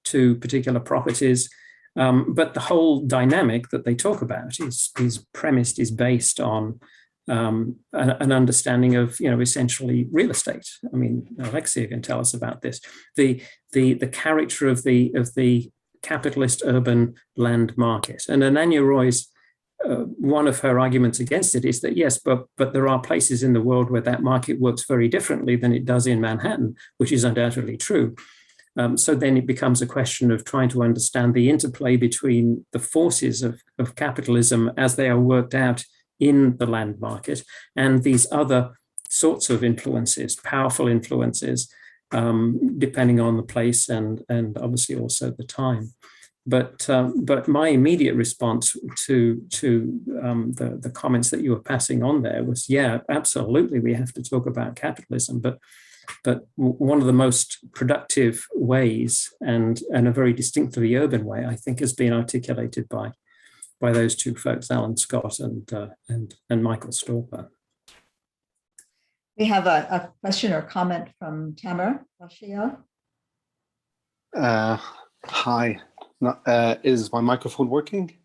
to particular properties. But the whole dynamic that they talk about is based on an understanding of, essentially real estate. I mean, Alexia can tell us about this. The character of the capitalist urban land market. And Ananya Roy's one of her arguments against it is that yes, but there are places in the world where that market works very differently than it does in Manhattan, which is undoubtedly true. So then it becomes a question of trying to understand the interplay between the forces of capitalism as they are worked out in the land market and these other sorts of influences, powerful influences, depending on the place and obviously also the time. But my immediate response to the comments that you were passing on there was, yeah, absolutely, we have to talk about capitalism, but one of the most productive ways and a very distinctly urban way, I think, has been articulated by those two folks, Alan Scott and Michael Storper. We have a question or comment from Tamara Rashia. Hi. Is my microphone working?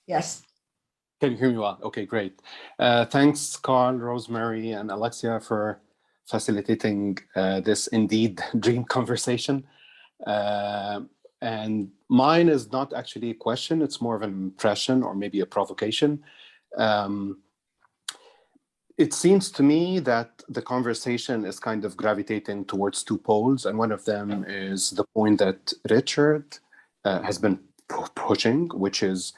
Yes. Can you hear me well? Okay, great. Thanks, Carl, Rosemary, and Alexia for facilitating this indeed dream conversation. And mine is not actually a question, it's more of an impression or maybe a provocation. It seems to me that the conversation is kind of gravitating towards two poles, and one of them is the point that Richard has been pushing, which is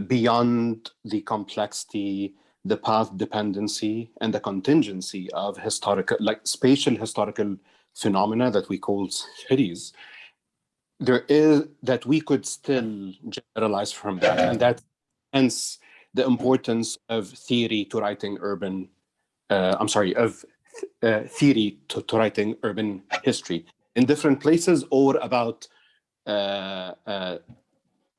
beyond the complexity, the path dependency, and the contingency of historical, like spatial historical phenomena that we call cities. There is that we could still generalize from that, and that hence the importance of theory to writing urban. Theory to writing urban history in different places or about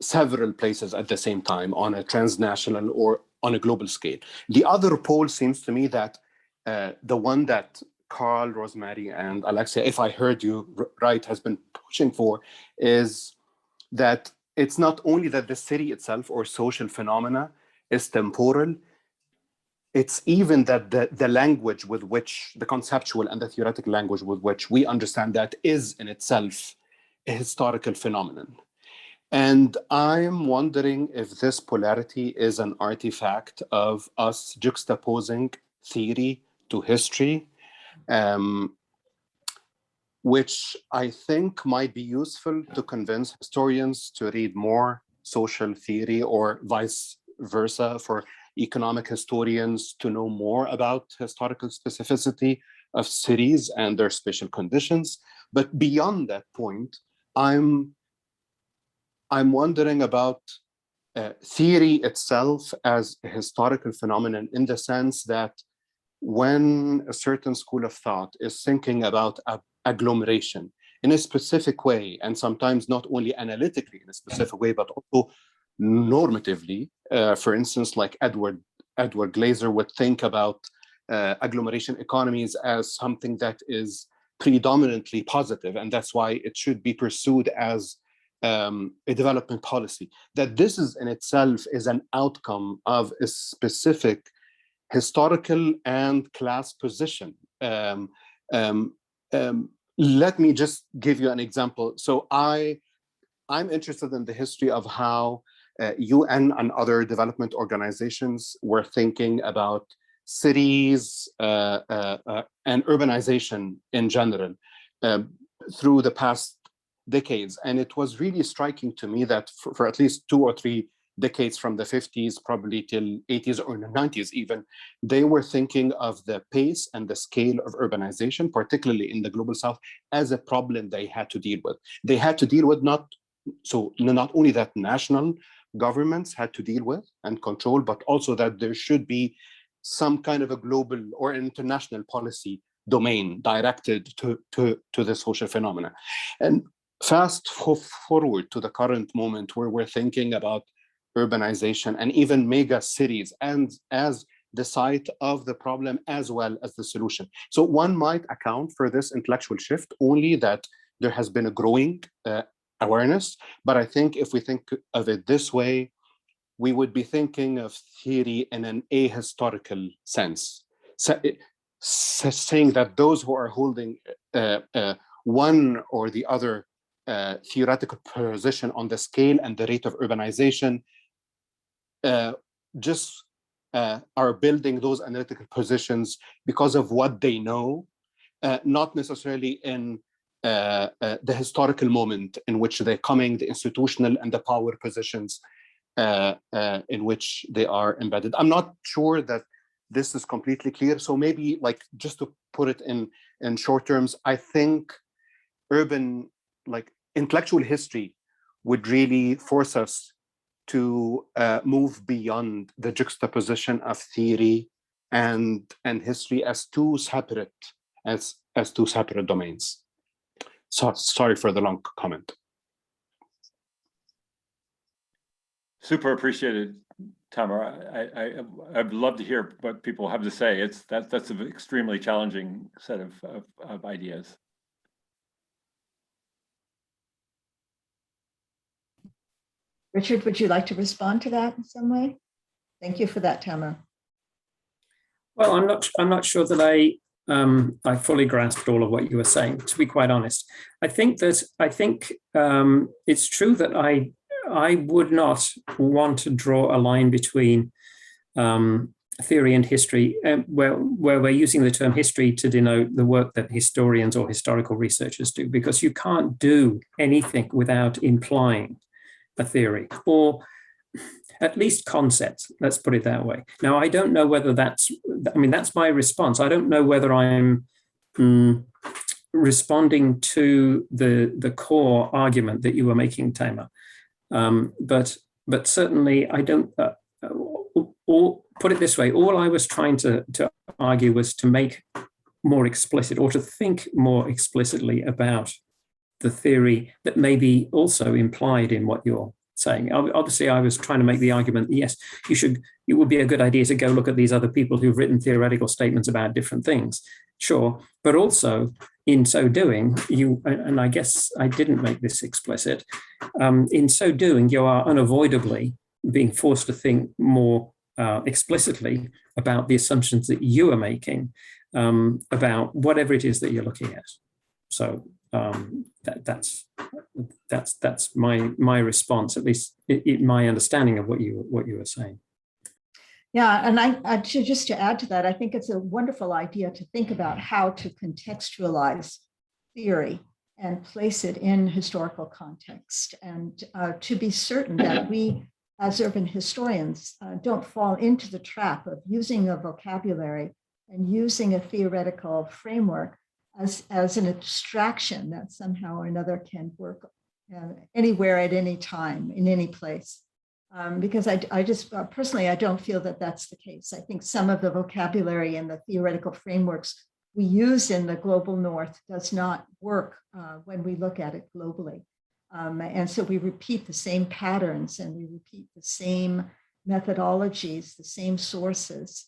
several places at the same time on a transnational or on a global scale. The other pole seems to me that the one that Carl, Rosemary, and Alexia, if I heard you right, has been pushing for is that it's not only that the city itself or social phenomena is temporal, it's even that the language with which, the conceptual and the theoretical language with which we understand that is in itself a historical phenomenon. And I'm wondering if this polarity is an artifact of us juxtaposing theory to history, which I think might be useful to convince historians to read more social theory or vice versa for economic historians to know more about historical specificity of cities and their spatial conditions. But beyond that point, I'm wondering about theory itself as a historical phenomenon in the sense that when a certain school of thought is thinking about agglomeration in a specific way, and sometimes not only analytically in a specific way, but also normatively, for instance, like Edward Glaser would think about agglomeration economies as something that is predominantly positive, and that's why it should be pursued as a development policy. That this is in itself is an outcome of a specific historical and class position. Let me just give you an example. So I'm interested in the history of how UN and other development organizations were thinking about cities and urbanization in general through the past decades. And it was really striking to me that for at least 2 or 3 decades, from the 50s probably till 80s or 90s even, they were thinking of the pace and the scale of urbanization, particularly in the global south, as a problem they had to deal with. They had to deal with not only that national governments had to deal with and control, but also that there should be some kind of a global or international policy domain directed to the social phenomena. And fast forward to the current moment where we're thinking about urbanization and even mega cities and as the site of the problem as well as the solution. So one might account for this intellectual shift only that there has been a growing awareness. But I think if we think of it this way, we would be thinking of theory in an ahistorical sense, saying that those who are holding one or the other theoretical position on the scale and the rate of urbanization just are building those analytical positions because of what they know, not necessarily in the historical moment in which they're coming, the institutional and the power positions in which they are embedded. I'm not sure that this is completely clear. So maybe like just to put it in short terms, I think urban like intellectual history would really force us to move beyond the juxtaposition of theory and history as two separate domains. So sorry for the long comment. Super appreciated, Tamara. I'd love to hear what people have to say. That's an extremely challenging set of ideas. Richard, would you like to respond to that in some way? Thank you for that, Tamara. Well, I'm not sure that I fully grasped all of what you were saying, to be quite honest. I think it's true that I would not want to draw a line between theory and history, where we're using the term history to denote the work that historians or historical researchers do, because you can't do anything without implying a theory, or at least concepts, let's put it that way. Now, I don't know whether that's my response. I don't know whether I'm responding to the core argument that you were making, Tamer. But certainly I don't, or put it this way, all I was trying to argue was to make more explicit, or to think more explicitly about the theory that may be also implied in what you're saying. Obviously, I was trying to make the argument, yes, it would be a good idea to go look at these other people who've written theoretical statements about different things, sure, but also in so doing, and I guess I didn't make this explicit, in so doing, you are unavoidably being forced to think more explicitly about the assumptions that you are making about whatever it is that you're looking at. So that's my response, at least my understanding of what you were saying. Yeah, and I just to add to that, I think it's a wonderful idea to think about how to contextualize theory and place it in historical context, and to be certain that we, as urban historians, don't fall into the trap of using a vocabulary and using a theoretical framework as an abstraction that somehow or another can work anywhere at any time in any place. because I just personally, I don't feel that that's the case. I think some of the vocabulary and the theoretical frameworks we use in the global north does not work when we look at it globally. And so we repeat the same patterns and we repeat the same methodologies, the same sources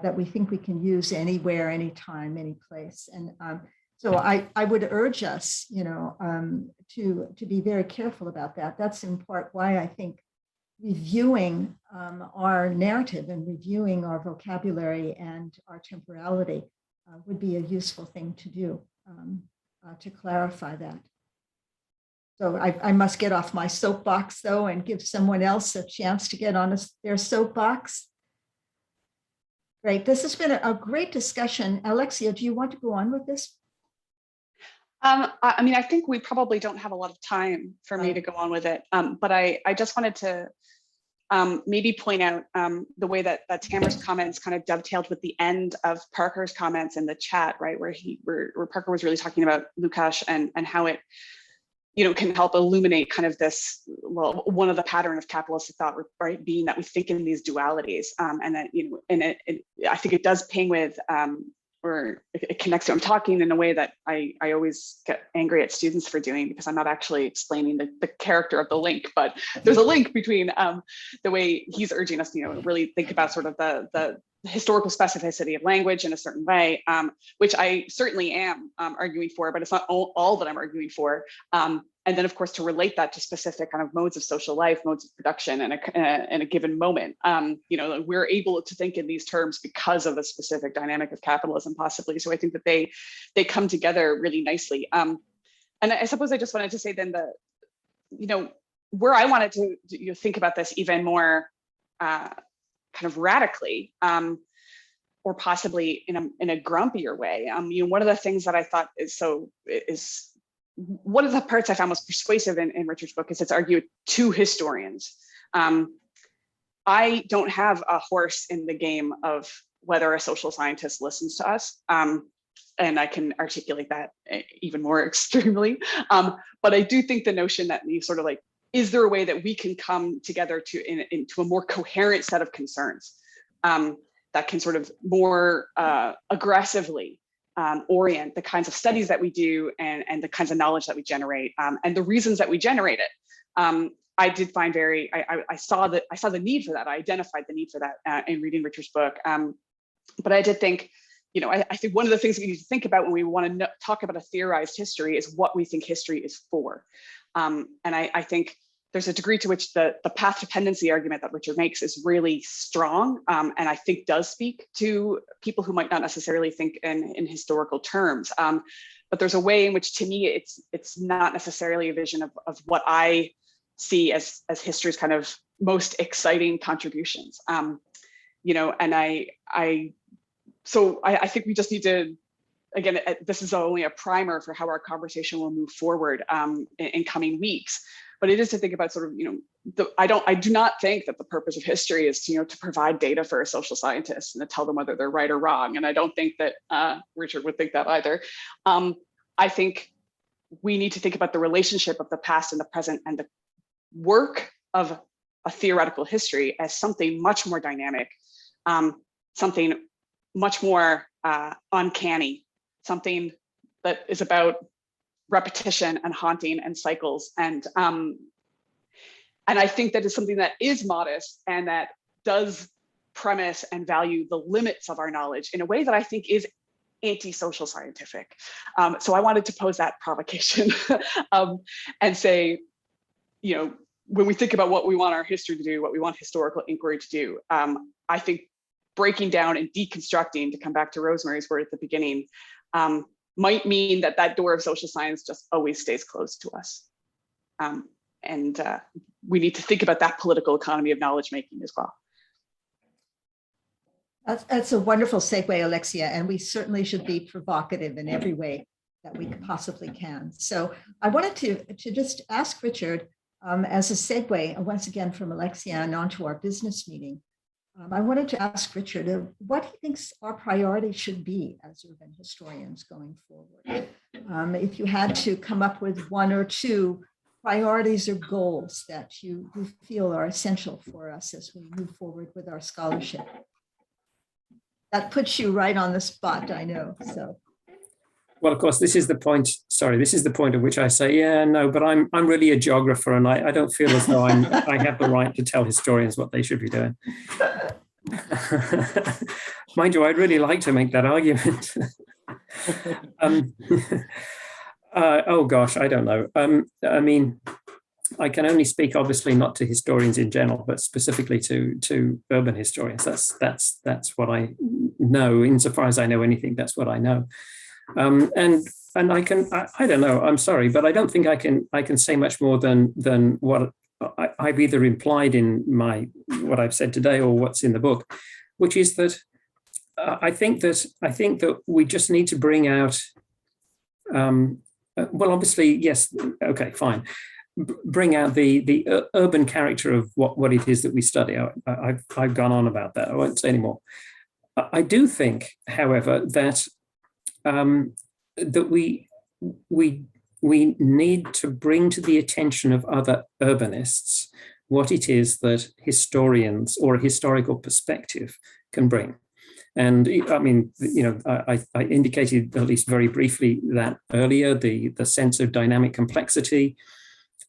that we think we can use anywhere, anytime, any place. And so I would urge us, to be very careful about that. That's in part why I think reviewing our narrative and reviewing our vocabulary and our temporality would be a useful thing to do to clarify that. So I must get off my soapbox though and give someone else a chance to get on their soapbox. Great, this has been a great discussion. Alexia, do you want to go on with this? I mean, I think we probably don't have a lot of time for me to go on with it, but I just wanted to maybe point out the way that Tamer's comments kind of dovetailed with the end of Parker's comments in the chat, right, where Parker was really talking about Lukács and how it, can help illuminate kind of this, well, one of the pattern of capitalist thought, right, being that we think in these dualities, and that, I think it does ping with, or it connects to, I'm talking in a way that I always get angry at students for doing, because I'm not actually explaining the character of the link, but there's a link between the way he's urging us, really think about sort of the historical specificity of language in a certain way, which I certainly am arguing for, but it's not all that I'm arguing for. And then, of course, to relate that to specific kind of modes of social life, modes of production in a given moment. We're able to think in these terms because of the specific dynamic of capitalism, possibly. So I think that they come together really nicely. And I suppose I just wanted to say then where I wanted to think about this even more kind of radically, or possibly in a grumpier way. One of the things that I thought is one of the parts I found most persuasive in Richard's book is it's argued to historians. I don't have a horse in the game of whether a social scientist listens to us. And I can articulate that even more extremely. But I do think the notion that you sort of like, is there a way that we can come together into a more coherent set of concerns that can sort of more aggressively orient the kinds of studies that we do and the kinds of knowledge that we generate and the reasons that we generate it. I did find I saw the need for that. I identified the need for that in reading Richard's book. But I did think, I think one of the things we need to think about when we want to talk about a theorized history is what we think history is for. And I think there's a degree to which the path dependency argument that Richard makes is really strong, and I think does speak to people who might not necessarily think in historical terms. But there's a way in which, to me, it's not necessarily a vision of what I see as history's kind of most exciting contributions. And so I think we just need to, again, this is only a primer for how our conversation will move forward in coming weeks. But it is to think about sort of, I do not think that the purpose of history is to provide data for a social scientist and to tell them whether they're right or wrong. And I don't think that Richard would think that either. I think we need to think about the relationship of the past and the present and the work of a theoretical history as something much more dynamic, something much more uncanny, something that is about repetition and haunting and cycles. And I think that is something that is modest and that does premise and value the limits of our knowledge in a way that I think is anti-social scientific. So I wanted to pose that provocation and say, when we think about what we want our history to do, what we want historical inquiry to do, I think breaking down and deconstructing, to come back to Rosemary's word at the beginning, might mean that door of social science just always stays closed to us. And we need to think about that political economy of knowledge making as well. That's a wonderful segue, Alexia, and we certainly should be provocative in every way that we possibly can. So I wanted to just ask Richard, as a segue, once again from Alexia and onto our business meeting, I wanted to ask Richard what he thinks our priority should be as urban historians going forward. If you had to come up with one or two priorities or goals that you feel are essential for us as we move forward with our scholarship? That puts you right on the spot, I know. So, well, of course, this is the point. Sorry, this is the point at which I say, yeah, no, but I'm really a geographer, and I don't feel as though I have the right to tell historians what they should be doing. Mind you, I'd really like to make that argument. Oh gosh, I don't know. I mean, I can only speak, obviously, not to historians in general, but specifically to urban historians. That's what I know. Insofar as I know anything, that's what I know. And I don't know. I'm sorry, but I don't think I can say much more than what I've either implied in what I've said today or what's in the book, which is that I think that we just need to bring out. Well, obviously, yes. Okay, fine. Bring out the urban character of what it is that we study. I've gone on about that. I won't say anymore. I do think, however, that that we need to bring to the attention of other urbanists what it is that historians or a historical perspective can bring. And I mean, you know, I indicated at least very briefly that earlier, the sense of dynamic complexity,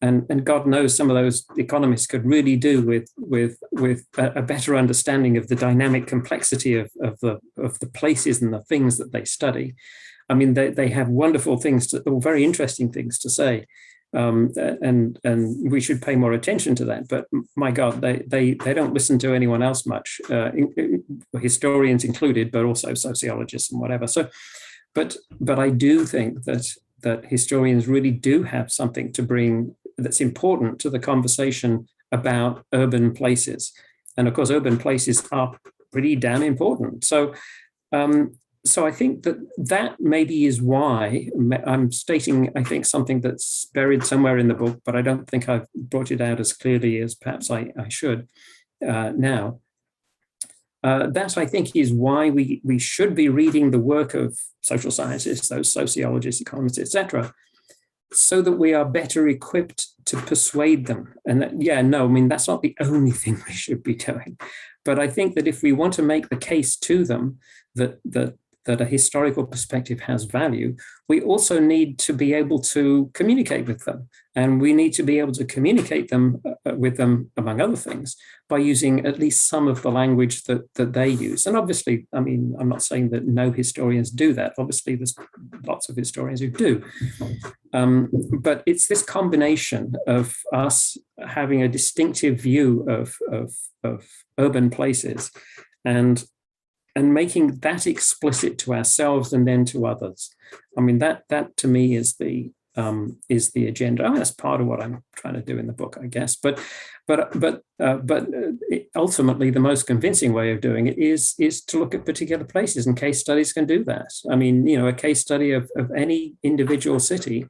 and God knows some of those economists could really do with a better understanding of the dynamic complexity of the places and the things that they study. I mean, they have wonderful things or very interesting things to say. And we should pay more attention to that. But my God, they don't listen to anyone else much, historians included, but also sociologists and whatever. So, but I do think that historians really do have something to bring that's important to the conversation about urban places. And of course, urban places are pretty damn important. So, so I think that maybe is why I'm stating, I think, something that's buried somewhere in the book, but I don't think I've brought it out as clearly as perhaps I should now. That, I think, is why we should be reading the work of social scientists, those sociologists, economists, etc., so that we are better equipped to persuade them. And that, yeah, no, I mean, that's not the only thing we should be doing. But I think that if we want to make the case to them that a historical perspective has value, we also need to be able to communicate with them. And we need to be able to communicate with them, among other things, by using at least some of the language that they use. And obviously, I mean, I'm not saying that no historians do that. Obviously, there's lots of historians who do. But it's this combination of us having a distinctive view of urban places and making that explicit to ourselves and then to others. I mean, that to me is the agenda. I mean, that's part of what I'm trying to do in the book, I guess. But ultimately, the most convincing way of doing it is to look at particular places, and case studies can do that. I mean, you know, a case study of any individual city,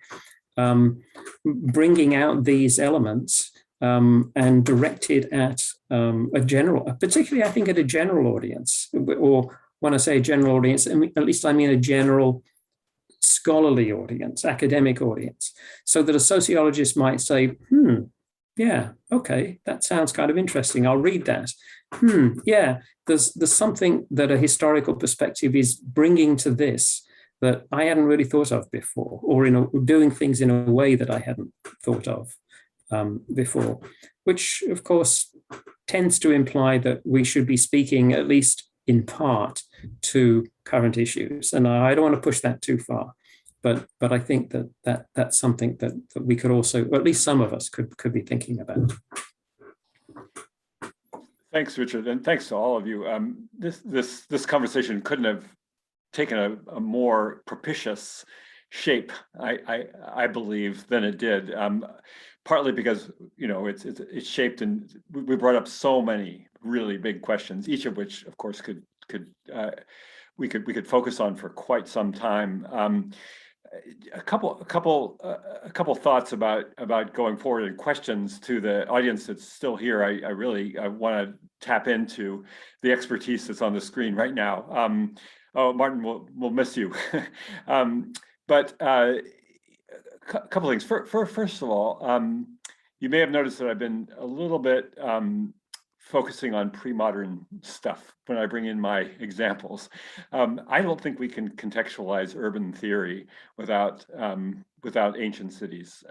bringing out these elements and directed at a general, particularly I think at a general audience, or when I say a general audience, I mean, at least I mean a general scholarly audience, academic audience, so that a sociologist might say, yeah, okay, that sounds kind of interesting. I'll read that. Yeah, there's something that a historical perspective is bringing to this that I hadn't really thought of before, or doing things in a way that I hadn't thought of before, which of course tends to imply that we should be speaking at least in part to current issues. And I don't want to push that too far, but I think that's something that we could also, or at least some of us could be thinking about. Thanks, Richard, and thanks to all of you. This conversation couldn't have taken a more propitious shape, I believe, than it did. Partly because, you know, it's shaped, and we brought up so many really big questions, each of which, of course, we could focus on for quite some time. A couple thoughts about going forward, and questions to the audience that's still here. I want to tap into the expertise that's on the screen right now. Oh, Martin, we'll miss you. But a couple things. First of all, you may have noticed that I've been a little bit focusing on pre-modern stuff when I bring in my examples. I don't think we can contextualize urban theory without ancient cities,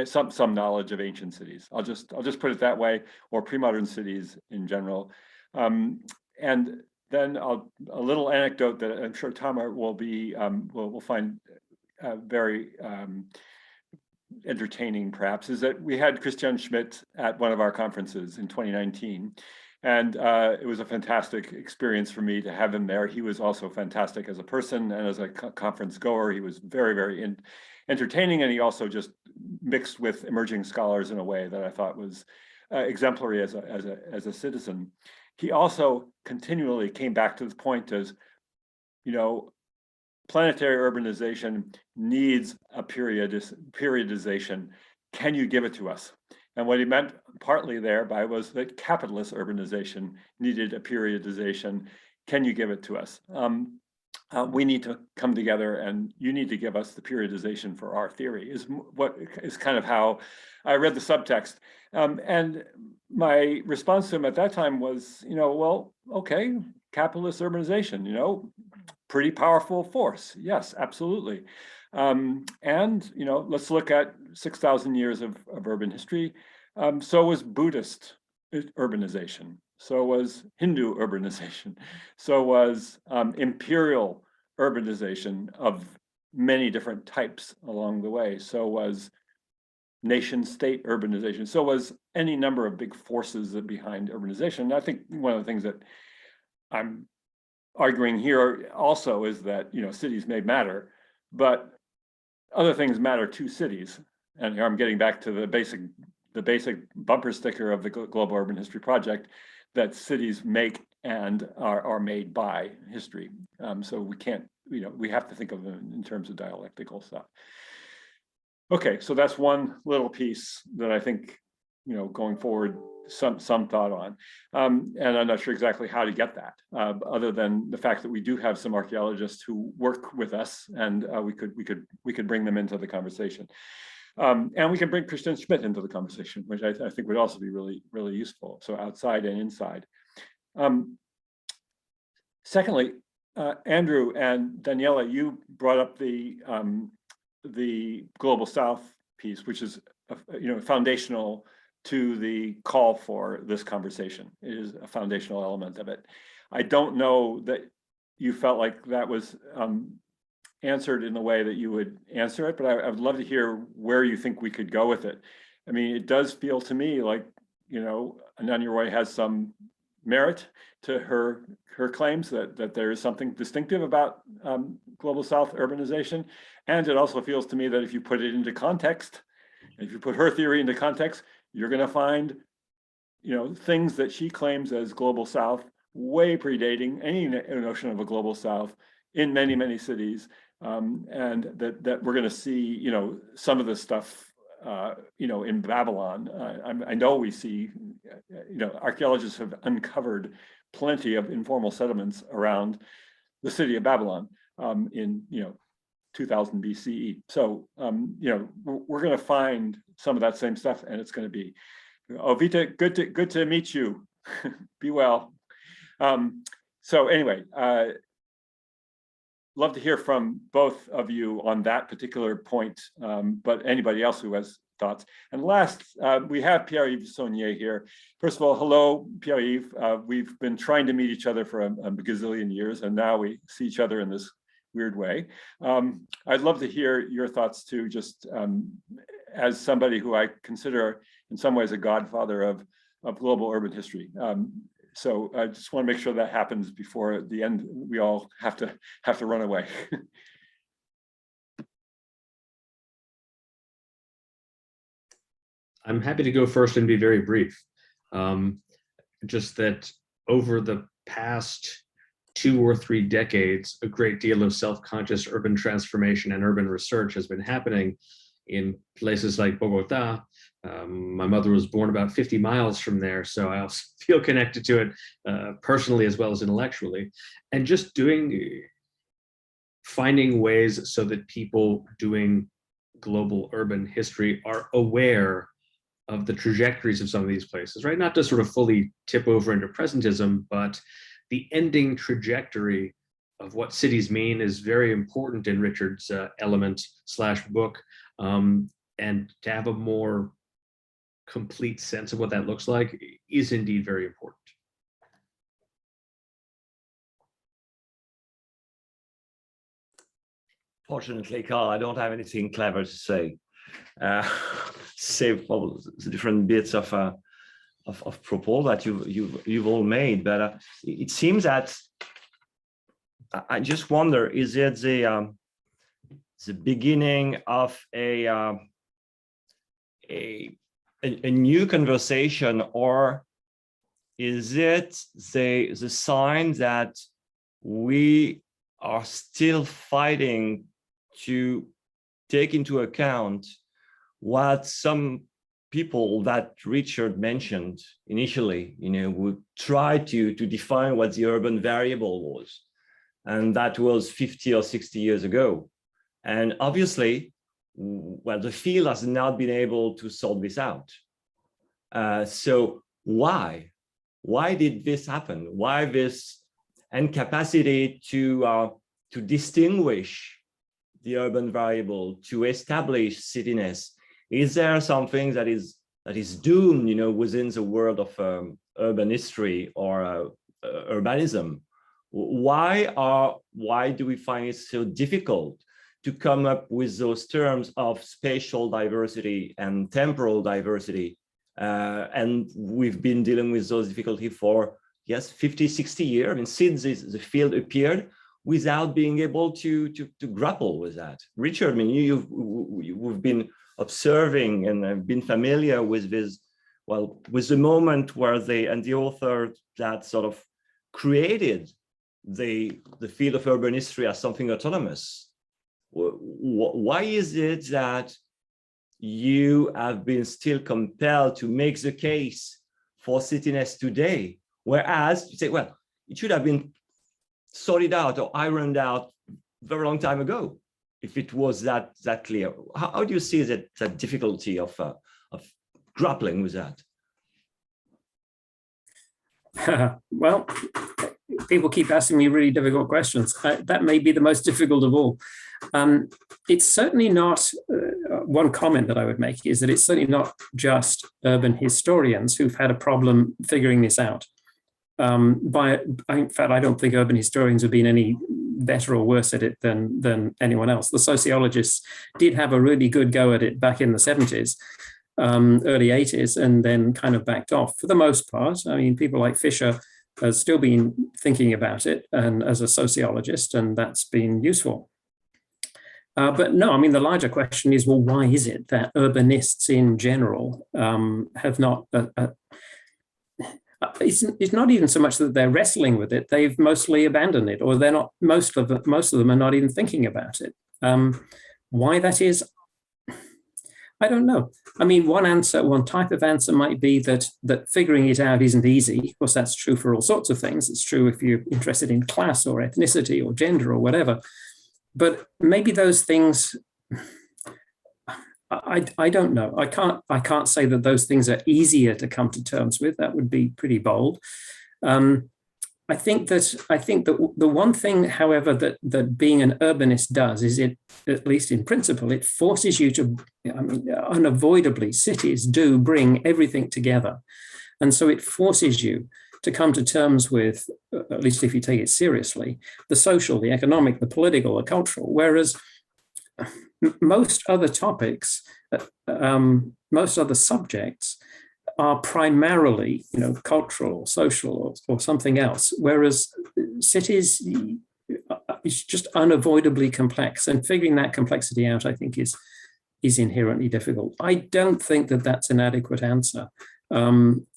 some knowledge of ancient cities. I'll just put it that way, or pre-modern cities in general. And then a little anecdote that I'm sure Tamar will find very entertaining, perhaps, is that we had Christian Schmidt at one of our conferences in 2019. And it was a fantastic experience for me to have him there. He was also fantastic as a person and as a conference goer. He was very, very entertaining, and he also just mixed with emerging scholars in a way that I thought was exemplary as a citizen. He also continually came back to the point as, you know, planetary urbanization needs a periodization. Can you give it to us? And what he meant partly thereby was that capitalist urbanization needed a periodization. Can you give it to us? We need to come together, and you need to give us the periodization for our theory, is what is kind of how I read the subtext. And my response to him at that time was, you know, well, okay, capitalist urbanization, you know, pretty powerful force. Yes, absolutely. And, you know, let's look at 6,000 years of urban history. So was Buddhist urbanization. So was Hindu urbanization. So was imperial urbanization of many different types along the way. So was nation state urbanization. So was any number of big forces that behind urbanization. And I think one of the things that I'm arguing here also is that, you know, cities may matter, but other things matter to cities. And here I'm getting back to the basic bumper sticker of the Global Urban History Project, that cities make and are made by history. So we can't, you know, we have to think of them in terms of dialectical stuff. Okay, so that's one little piece that I think, you know, going forward, some thought on. And I'm not sure exactly how to get that, other than the fact that we do have some archaeologists who work with us, and we could bring them into the conversation. And we can bring Christian Schmidt into the conversation, which I think would also be really, really useful. So outside and inside. Secondly, Andrew and Daniela, you brought up the Global South piece, which is, you know, foundational to the call for this conversation. It is a foundational element of it. I don't know that you felt like that was answered in the way that you would answer it, but I would love to hear where you think we could go with it. I mean, it does feel to me like, you know, Ananya Roy has some merit to her claims that there is something distinctive about Global South urbanization. And it also feels to me that if you put it into context, if you put her theory into context, you're going to find, you know, things that she claims as Global South way predating any notion of a Global South in many, many cities. And that we're going to see, you know, some of the stuff, you know, in Babylon. I know we see, you know, archaeologists have uncovered plenty of informal settlements around the city of Babylon in, you know, 2000 BCE. So, you know, we're going to find some of that same stuff, and it's going to be, oh, Vita, good to meet you. Be well. So anyway, love to hear from both of you on that particular point, but anybody else who has thoughts. And last, we have Pierre-Yves Saunier here. First of all, hello, Pierre-Yves. We've been trying to meet each other for a gazillion years, and now we see each other in this weird way. I'd love to hear your thoughts too, just as somebody who I consider in some ways a godfather of global urban history. So I just want to make sure that happens before the end. We all have to run away. I'm happy to go first and be very brief. Just that over the past 2 or 3 decades, a great deal of self-conscious urban transformation and urban research has been happening in places like Bogota. My mother was born about 50 miles from there, so I also feel connected to it personally as well as intellectually. And just finding ways so that people doing global urban history are aware of the trajectories of some of these places, right? Not to sort of fully tip over into presentism, but the ending trajectory of what cities mean is very important in Richard's element/book. And to have a more complete sense of what that looks like is indeed very important. Fortunately, Carl, I don't have anything clever to say, save all the different bits of proposal that you've all made. But it seems that I just wonder: is it the beginning of a new conversation, or is it the sign that we are still fighting to take into account what some people that Richard mentioned initially, would try to define what the urban variable was, and that was 50 or 60 years ago. And obviously, well, the field has not been able to sort this out. So why did this happen? Why this incapacity to distinguish the urban variable, to establish cityness? Is there something that is doomed, within the world of urban history or urbanism? Why do we find it so difficult to come up with those terms of spatial diversity and temporal diversity? And we've been dealing with those difficulties for, 50, 60 years. I mean, since the field appeared, without being able to grapple with that. Richard, I mean, you've been observing and have been familiar with this, with the moment where the author that sort of created the field of urban history as something autonomous. Why is it that you have been still compelled to make the case for cityness today, whereas you say, well, it should have been sorted out or ironed out very long time ago, if it was that clear? How do you see that difficulty of grappling with that? Well, people keep asking me really difficult questions. That may be the most difficult of all. It's certainly not, one comment that I would make is that it's certainly not just urban historians who've had a problem figuring this out. In fact, I don't think urban historians have been any better or worse at it than anyone else. The sociologists did have a really good go at it back in the 70s, early 80s, and then kind of backed off for the most part. I mean, people like Fisher have still been thinking about it and as a sociologist, and that's been useful. But no, I mean, the larger question is, well, why is it that urbanists in general have not it's not even so much that they're wrestling with it; they've mostly abandoned it, or they're not. Most of them are not even thinking about it. Why that is, I don't know. I mean, one type of answer might be that figuring it out isn't easy. Of course, that's true for all sorts of things. It's true if you're interested in class or ethnicity or gender or whatever. But maybe those things, I don't know. I can't say that those things are easier to come to terms with. That would be pretty bold. I think that the one thing, however, that being an urbanist does is it, at least in principle, it forces you to, I mean, unavoidably, cities do bring everything together. And so it forces you to come to terms with, at least if you take it seriously, the social, the economic, the political, the cultural, whereas most other topics, most other subjects are primarily, cultural, social, or something else, whereas cities is just unavoidably complex, and figuring that complexity out, I think, is inherently difficult. I don't think that that's an adequate answer.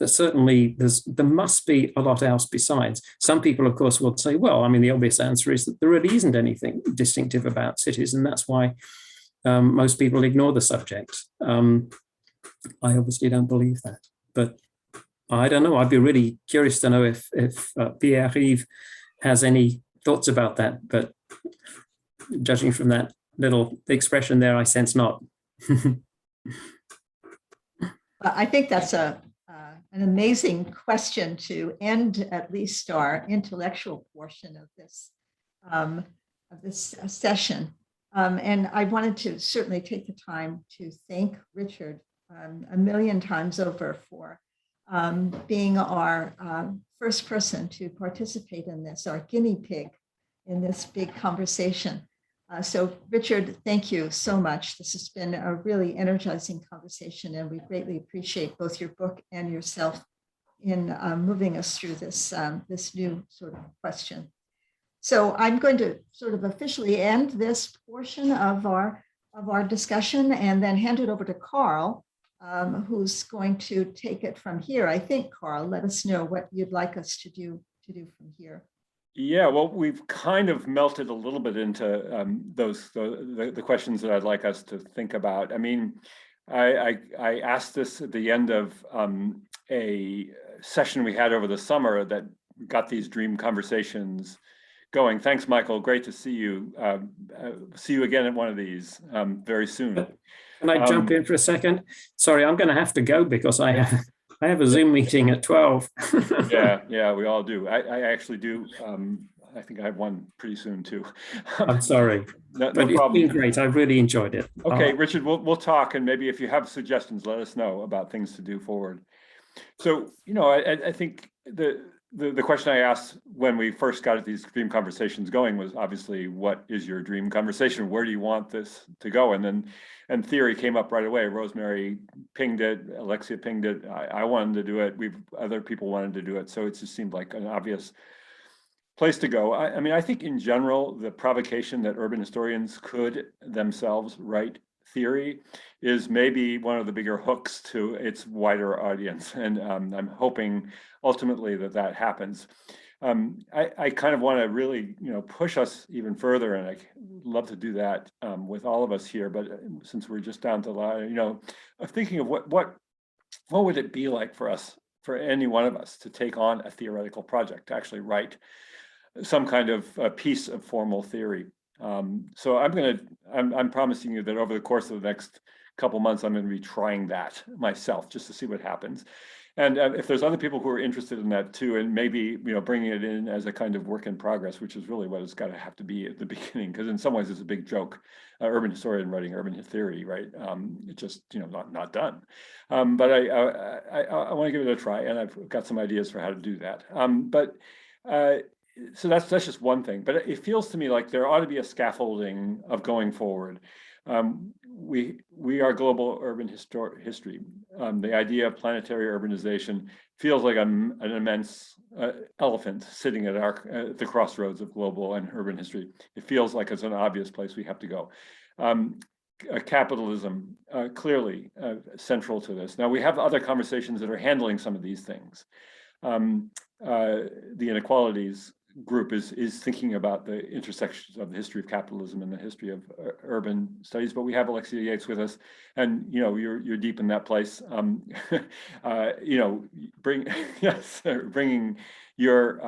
Certainly, there must be a lot else besides. Some people, of course, will say, well, I mean, the obvious answer is that there really isn't anything distinctive about cities, and that's why most people ignore the subject. I obviously don't believe that, but I don't know. I'd be really curious to know if Pierre-Yves has any thoughts about that, but judging from that little expression there, I sense not. I think that's an amazing question to end at least our intellectual portion of this session. And I wanted to certainly take the time to thank Richard a million times over for being our first person to participate in this, our guinea pig in this big conversation. So Richard, thank you so much. This has been a really energizing conversation, and we greatly appreciate both your book and yourself in moving us through this, this new sort of question. So I'm going to sort of officially end this portion of our discussion and then hand it over to Carl, who's going to take it from here. I think, Carl, let us know what you'd like us to do from here. Yeah, well, we've kind of melted a little bit into the questions that I'd like us to think about. I mean, I asked this at the end of a session we had over the summer that got these dream conversations going. Thanks, Michael. Great to see you. See you again at one of these very soon. Can I jump in for a second? Sorry, I'm going to have to go because I have a Zoom meeting at 12. Yeah, we all do. I actually do. I think I have one pretty soon too. I'm sorry, no but problem. It's been great. I really enjoyed it. Okay, Richard, we'll talk, and maybe if you have suggestions, let us know about things to do forward. So, you know, I think the question I asked when we first got these dream conversations going was obviously, what is your dream conversation? Where do you want this to go? And theory came up right away. Rosemary pinged it, Alexia pinged it. I wanted to do it. Other people wanted to do it. So it just seemed like an obvious place to go. I mean, I think in general, the provocation that urban historians could themselves write theory is maybe one of the bigger hooks to its wider audience. And I'm hoping ultimately that happens. I kind of want to really, push us even further, and I'd love to do that with all of us here. But since we're just down to thinking of what would it be like for any one of us to take on a theoretical project, to actually write some kind of piece of formal theory. So I'm promising you that over the course of the next couple months, I'm going to be trying that myself just to see what happens. And if there's other people who are interested in that too, and maybe bringing it in as a kind of work in progress, which is really what it's got to have to be at the beginning, because in some ways it's a big joke, urban historian writing urban theory, right? It's just not done. But I want to give it a try, and I've got some ideas for how to do that. So that's just one thing, but it feels to me like there ought to be a scaffolding of going forward. We are global urban history. The idea of planetary urbanization feels like an immense elephant sitting at the crossroads of global and urban history. It feels like it's an obvious place we have to go. Capitalism, clearly central to this. Now, we have other conversations that are handling some of these things. The inequalities group is thinking about the intersections of the history of capitalism and the history of urban studies, but we have Alexia Yates with us, and you're deep in that place. Bringing your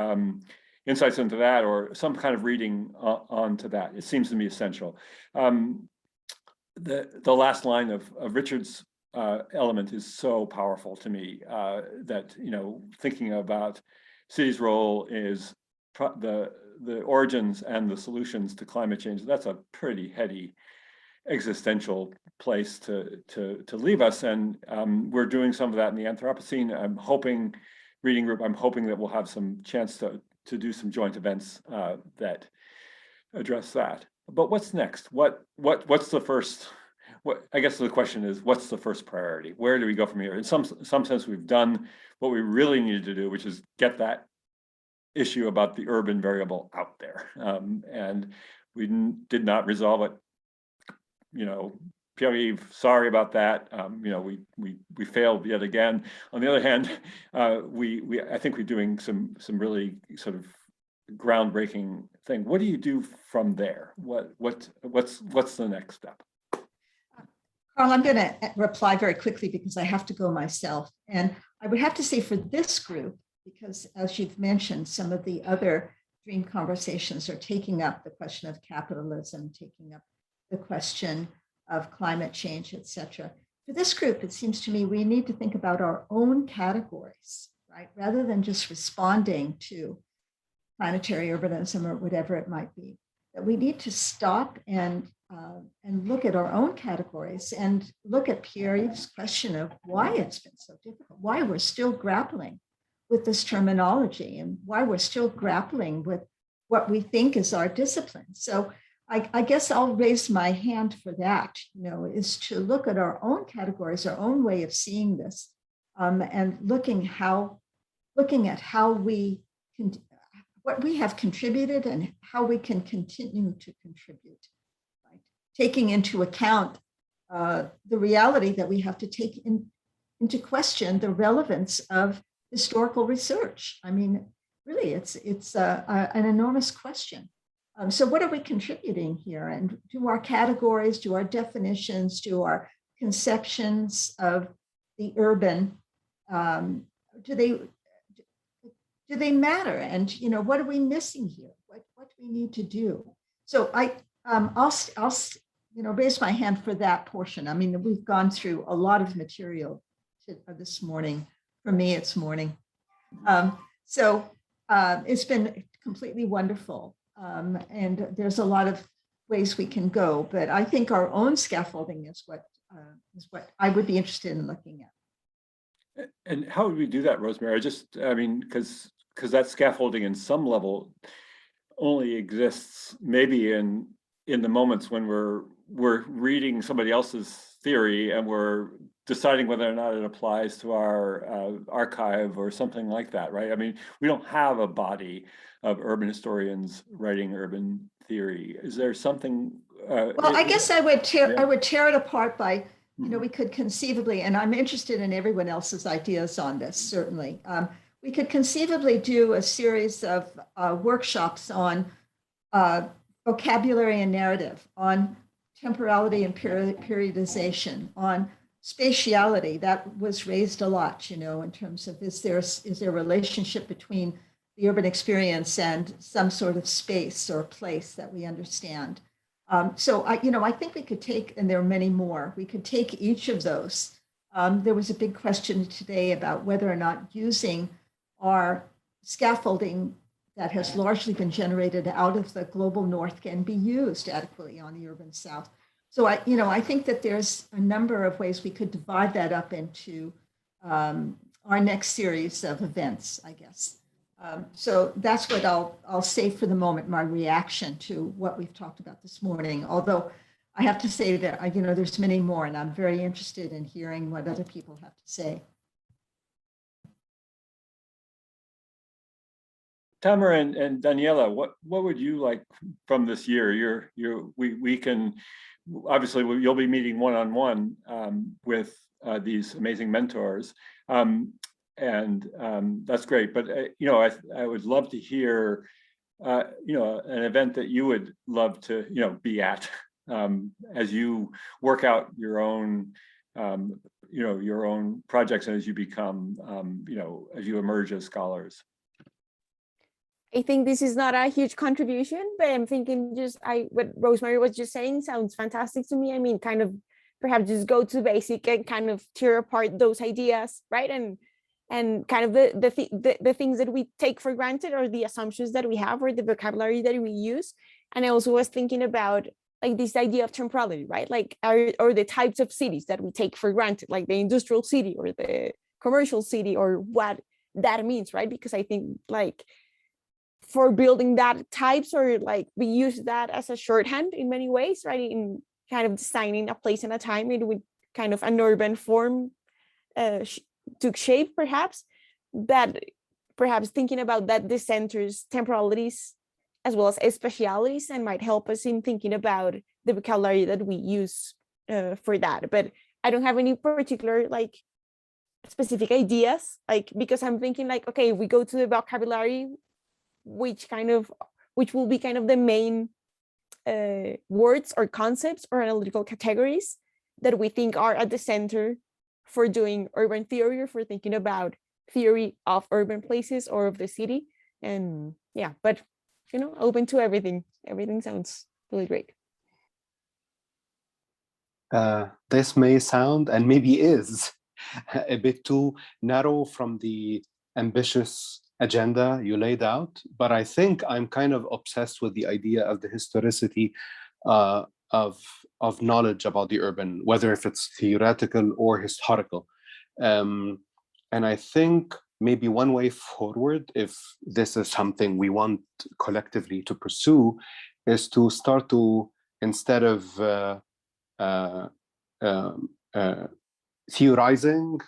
insights into that, or some kind of reading onto that, it seems to me essential. The last line of Richard's element is so powerful to me, that thinking about cities' role is the origins and the solutions to climate change. That's a pretty heady existential place to leave us, and we're doing some of that in the Anthropocene. I'm hoping that we'll have some chance to do some joint events that address that. But what's next? What's the first? I guess the question is, what's the first priority? Where do we go from here? In some sense, we've done what we really needed to do, which is get that issue about the urban variable out there, and we did not resolve it. Pierre-Yves, sorry about that. We failed yet again. On the other hand, I think we're doing some really sort of groundbreaking thing. What do you do from there? What's the next step? Carl, I'm going to reply very quickly because I have to go myself. And I would have to say for this group, because as you've mentioned, some of the other dream conversations are taking up the question of capitalism, taking up the question of climate change, et cetera. For this group, it seems to me we need to think about our own categories, right? Rather than just responding to planetary urbanism or whatever it might be, that we need to stop and look at our own categories and look at Pierre's question of why it's been so difficult, why we're still grappling with this terminology and why we're still grappling with what we think is our discipline. So I guess I'll raise my hand for that, is to look at our own categories, our own way of seeing this, and looking at how we can, what we have contributed and how we can continue to contribute, right? Taking into account the reality that we have to take into question the relevance of historical research. I mean, really, it's an enormous question. So what are we contributing here? And do our categories, do our definitions, do our conceptions of the urban, do they matter? And what are we missing here? What do we need to do? So I'll raise my hand for that portion. I mean, we've gone through a lot of material this morning. For me, it's morning. So it's been completely wonderful. And there's a lot of ways we can go, but I think our own scaffolding is what I would be interested in looking at. And how would we do that, Rosemary? Because that scaffolding in some level only exists maybe in the moments when we're reading somebody else's theory and we're deciding whether or not it applies to our archive or something like that, right? I mean, we don't have a body of urban historians writing urban theory. Is there something? Well, I guess I would tear it apart by, we could conceivably, and I'm interested in everyone else's ideas on this, certainly. We could conceivably do a series of workshops on vocabulary and narrative, on temporality and periodization, on spatiality. That was raised a lot, in terms of is there a relationship between the urban experience and some sort of space or place that we understand. So I think we could take, and there are many more, we could take each of those. There was a big question today about whether or not using our scaffolding that has largely been generated out of the global north can be used adequately on the urban south. So I think that there's a number of ways we could divide that up into our next series of events, I guess. So that's what I'll say for the moment, my reaction to what we've talked about this morning. Although I have to say that, there's many more, and I'm very interested in hearing what other people have to say. Tamara and Daniela, what would you like from this year? We can, obviously you'll be meeting one-on-one with these amazing mentors. And that's great, but I would love to hear an event that you would love to be at as you work out your own your own projects and as you become as you emerge as scholars. I think this is not a huge contribution, but I'm thinking what Rosemary was just saying sounds fantastic to me. I mean, kind of perhaps just go to basic and kind of tear apart those ideas, right? And kind of the things that we take for granted or the assumptions that we have or the vocabulary that we use. And I also was thinking about like this idea of temporality, right? Like or the types of cities that we take for granted, like the industrial city or the commercial city or what that means, right? Because I think like for building that types or like we use that as a shorthand in many ways, right? In kind of designing a place and a time, it would kind of an urban form took shape perhaps, but perhaps thinking about that the centers temporalities as well as spatialities and might help us in thinking about the vocabulary that we use for that. But I don't have any particular like specific ideas, like because I'm thinking like, okay, if we go to the vocabulary, which will be kind of the main words or concepts or analytical categories that we think are at the center for doing urban theory or for thinking about theory of urban places or of the city. And yeah, but open to everything. Everything sounds really great. this may sound, and maybe is, a bit too narrow from the ambitious agenda you laid out, but I think I'm kind of obsessed with the idea of the historicity uh, of knowledge about the urban, whether if it's theoretical or historical. And I think maybe one way forward, if this is something we want collectively to pursue, is to start to, instead of theorizing,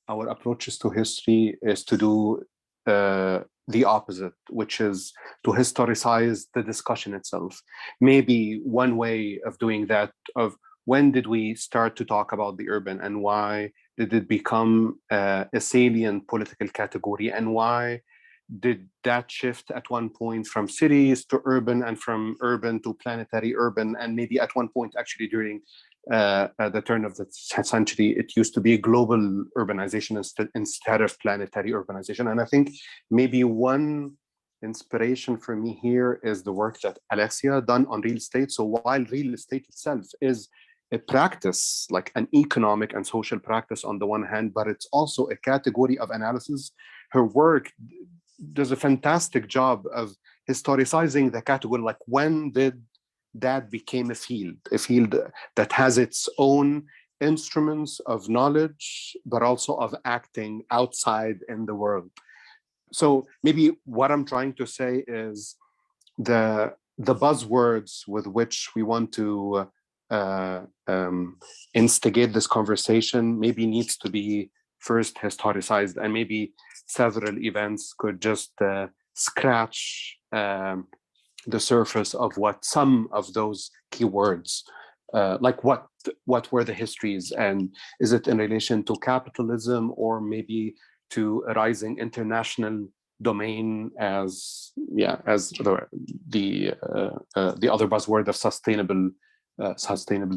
our approaches to history is to do the opposite, which is to historicize the discussion itself. Maybe one way of doing that, of when did we start to talk about the urban, and why did it become a salient political category, and why did that shift at one point from cities to urban, and from urban to planetary urban, and maybe at one point actually during at the turn of the century, it used to be global urbanization instead of planetary urbanization. And I think maybe one inspiration for me here is the work that Alexia done on real estate. So while real estate itself is a practice, like an economic and social practice on the one hand, but it's also a category of analysis, her work does a fantastic job of historicizing the category, like when did that became a field that has its own instruments of knowledge, but also of acting outside in the world. So maybe what I'm trying to say is the buzzwords with which we want to instigate this conversation maybe needs to be first historicized, and maybe several events could just scratch the surface of what some of those keywords, like what were the histories, and is it in relation to capitalism, or maybe to a rising international domain, as the other buzzword of sustainable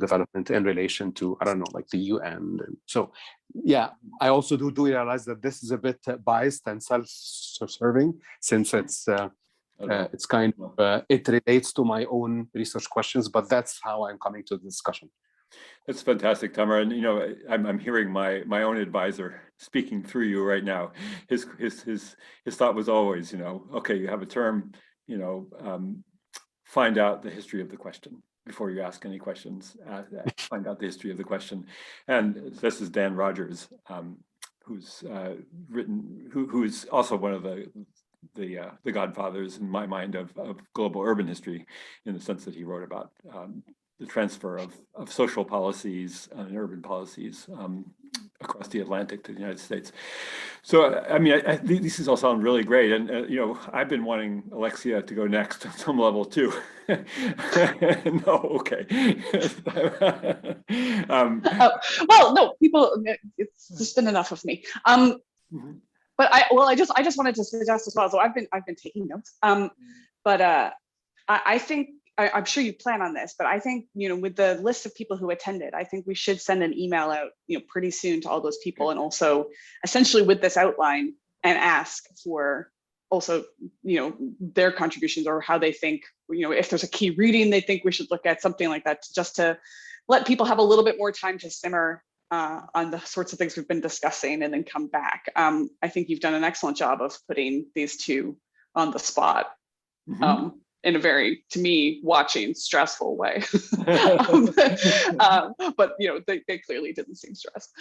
development in relation to, I don't know, like the UN. So yeah, I also do realize that this is a bit biased and self-serving, since it's kind of it relates to my own research questions, but that's how I'm coming to the discussion. That's fantastic, Tamara. And I'm hearing my own advisor speaking through you right now. His thought was always, okay, you have a term, find out the history of the question before you ask any questions. Find out the history of the question. And this is Dan Rogers, who's who's also one of the godfathers in my mind of global urban history, in the sense that he wrote about the transfer of social policies and urban policies across the Atlantic to the United States. So, I mean, these all sound really great. And, I've been wanting Alexia to go next on some level too. No, okay. Well, no, people, it's just been enough of me. But I just wanted to suggest as well. So I've been taking notes. But I think, I'm sure you plan on this, but I think, with the list of people who attended, I think we should send an email out, pretty soon to all those people, and also essentially with this outline, and ask for also, their contributions, or how they think, if there's a key reading they think we should look at, something like that, just to let people have a little bit more time to simmer on the sorts of things we've been discussing, and then come back. I think you've done an excellent job of putting these two on the spot. In a very, to me, watching, stressful way. But they clearly didn't seem stressed.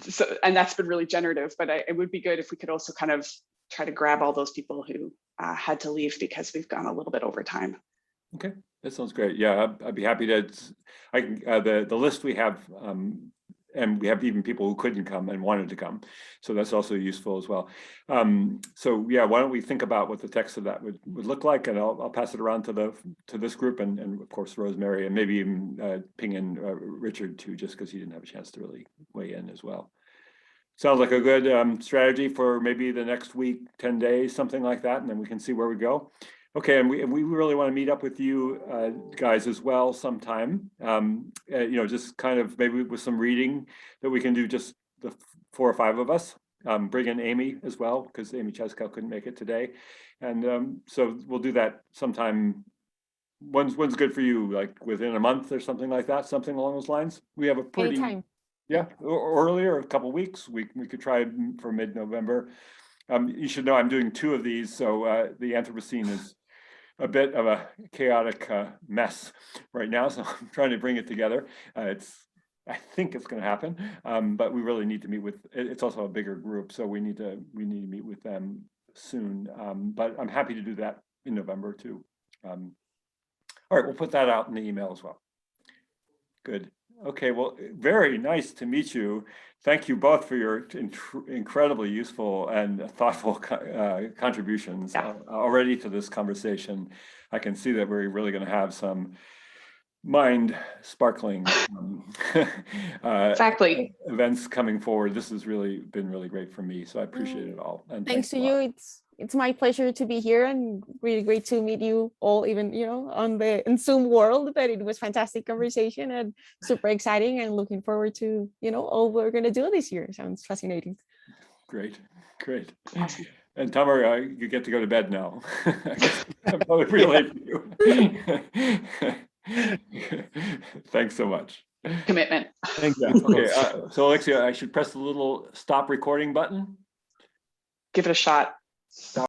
So, and that's been really generative, but it would be good if we could also kind of try to grab all those people who had to leave, because we've gone a little bit over time. Okay, that sounds great. Yeah, I'd be happy to. I can the list we have, and we have even people who couldn't come and wanted to come, so that's also useful as well. So yeah, why don't we think about what the text of that would look like, and I'll pass it around to this group, and of course Rosemary, and maybe even ping in Richard too, just because he didn't have a chance to really weigh in as well. Sounds like a good strategy for maybe the next week, 10 days, something like that, and then we can see where we go. Okay, and we really want to meet up with you guys as well sometime. Just kind of maybe with some reading that we can do, just the 4 or 5 of us. Bring in Amy as well, because Amy Cheskow couldn't make it today, and so we'll do that sometime when's good for you? Like within a month or something like that, something along those lines? We have a pretty, Anytime. yeah, or earlier, a couple weeks. We could try for mid-November. You should know I'm doing 2 of these, so the Anthropocene is a bit of a chaotic mess right now, so I'm trying to bring it together. I think it's going to happen, but we really need to meet with. It's also a bigger group, so we need to meet with them soon. But I'm happy to do that in November too. All right, we'll put that out in the email as well. Good. Okay, well, very nice to meet you. Thank you both for your incredibly useful and thoughtful contributions already to this conversation. I can see that we're really going to have some mind sparkling Exactly. events coming forward. This has really been really great for me, so I appreciate it all. And Thanks to a lot. you. It's my pleasure to be here and really great to meet you all, even, you know, on the Zoom world. But it was fantastic conversation and super exciting, and looking forward to, you know, all we're going to do this year. Sounds fascinating. Great. And Tamara, you get to go to bed now. I'm probably pretty late for you. Thanks so much. Commitment. Thank you. Okay, so Alexia, I should press the little stop recording button. Give it a shot. Stop.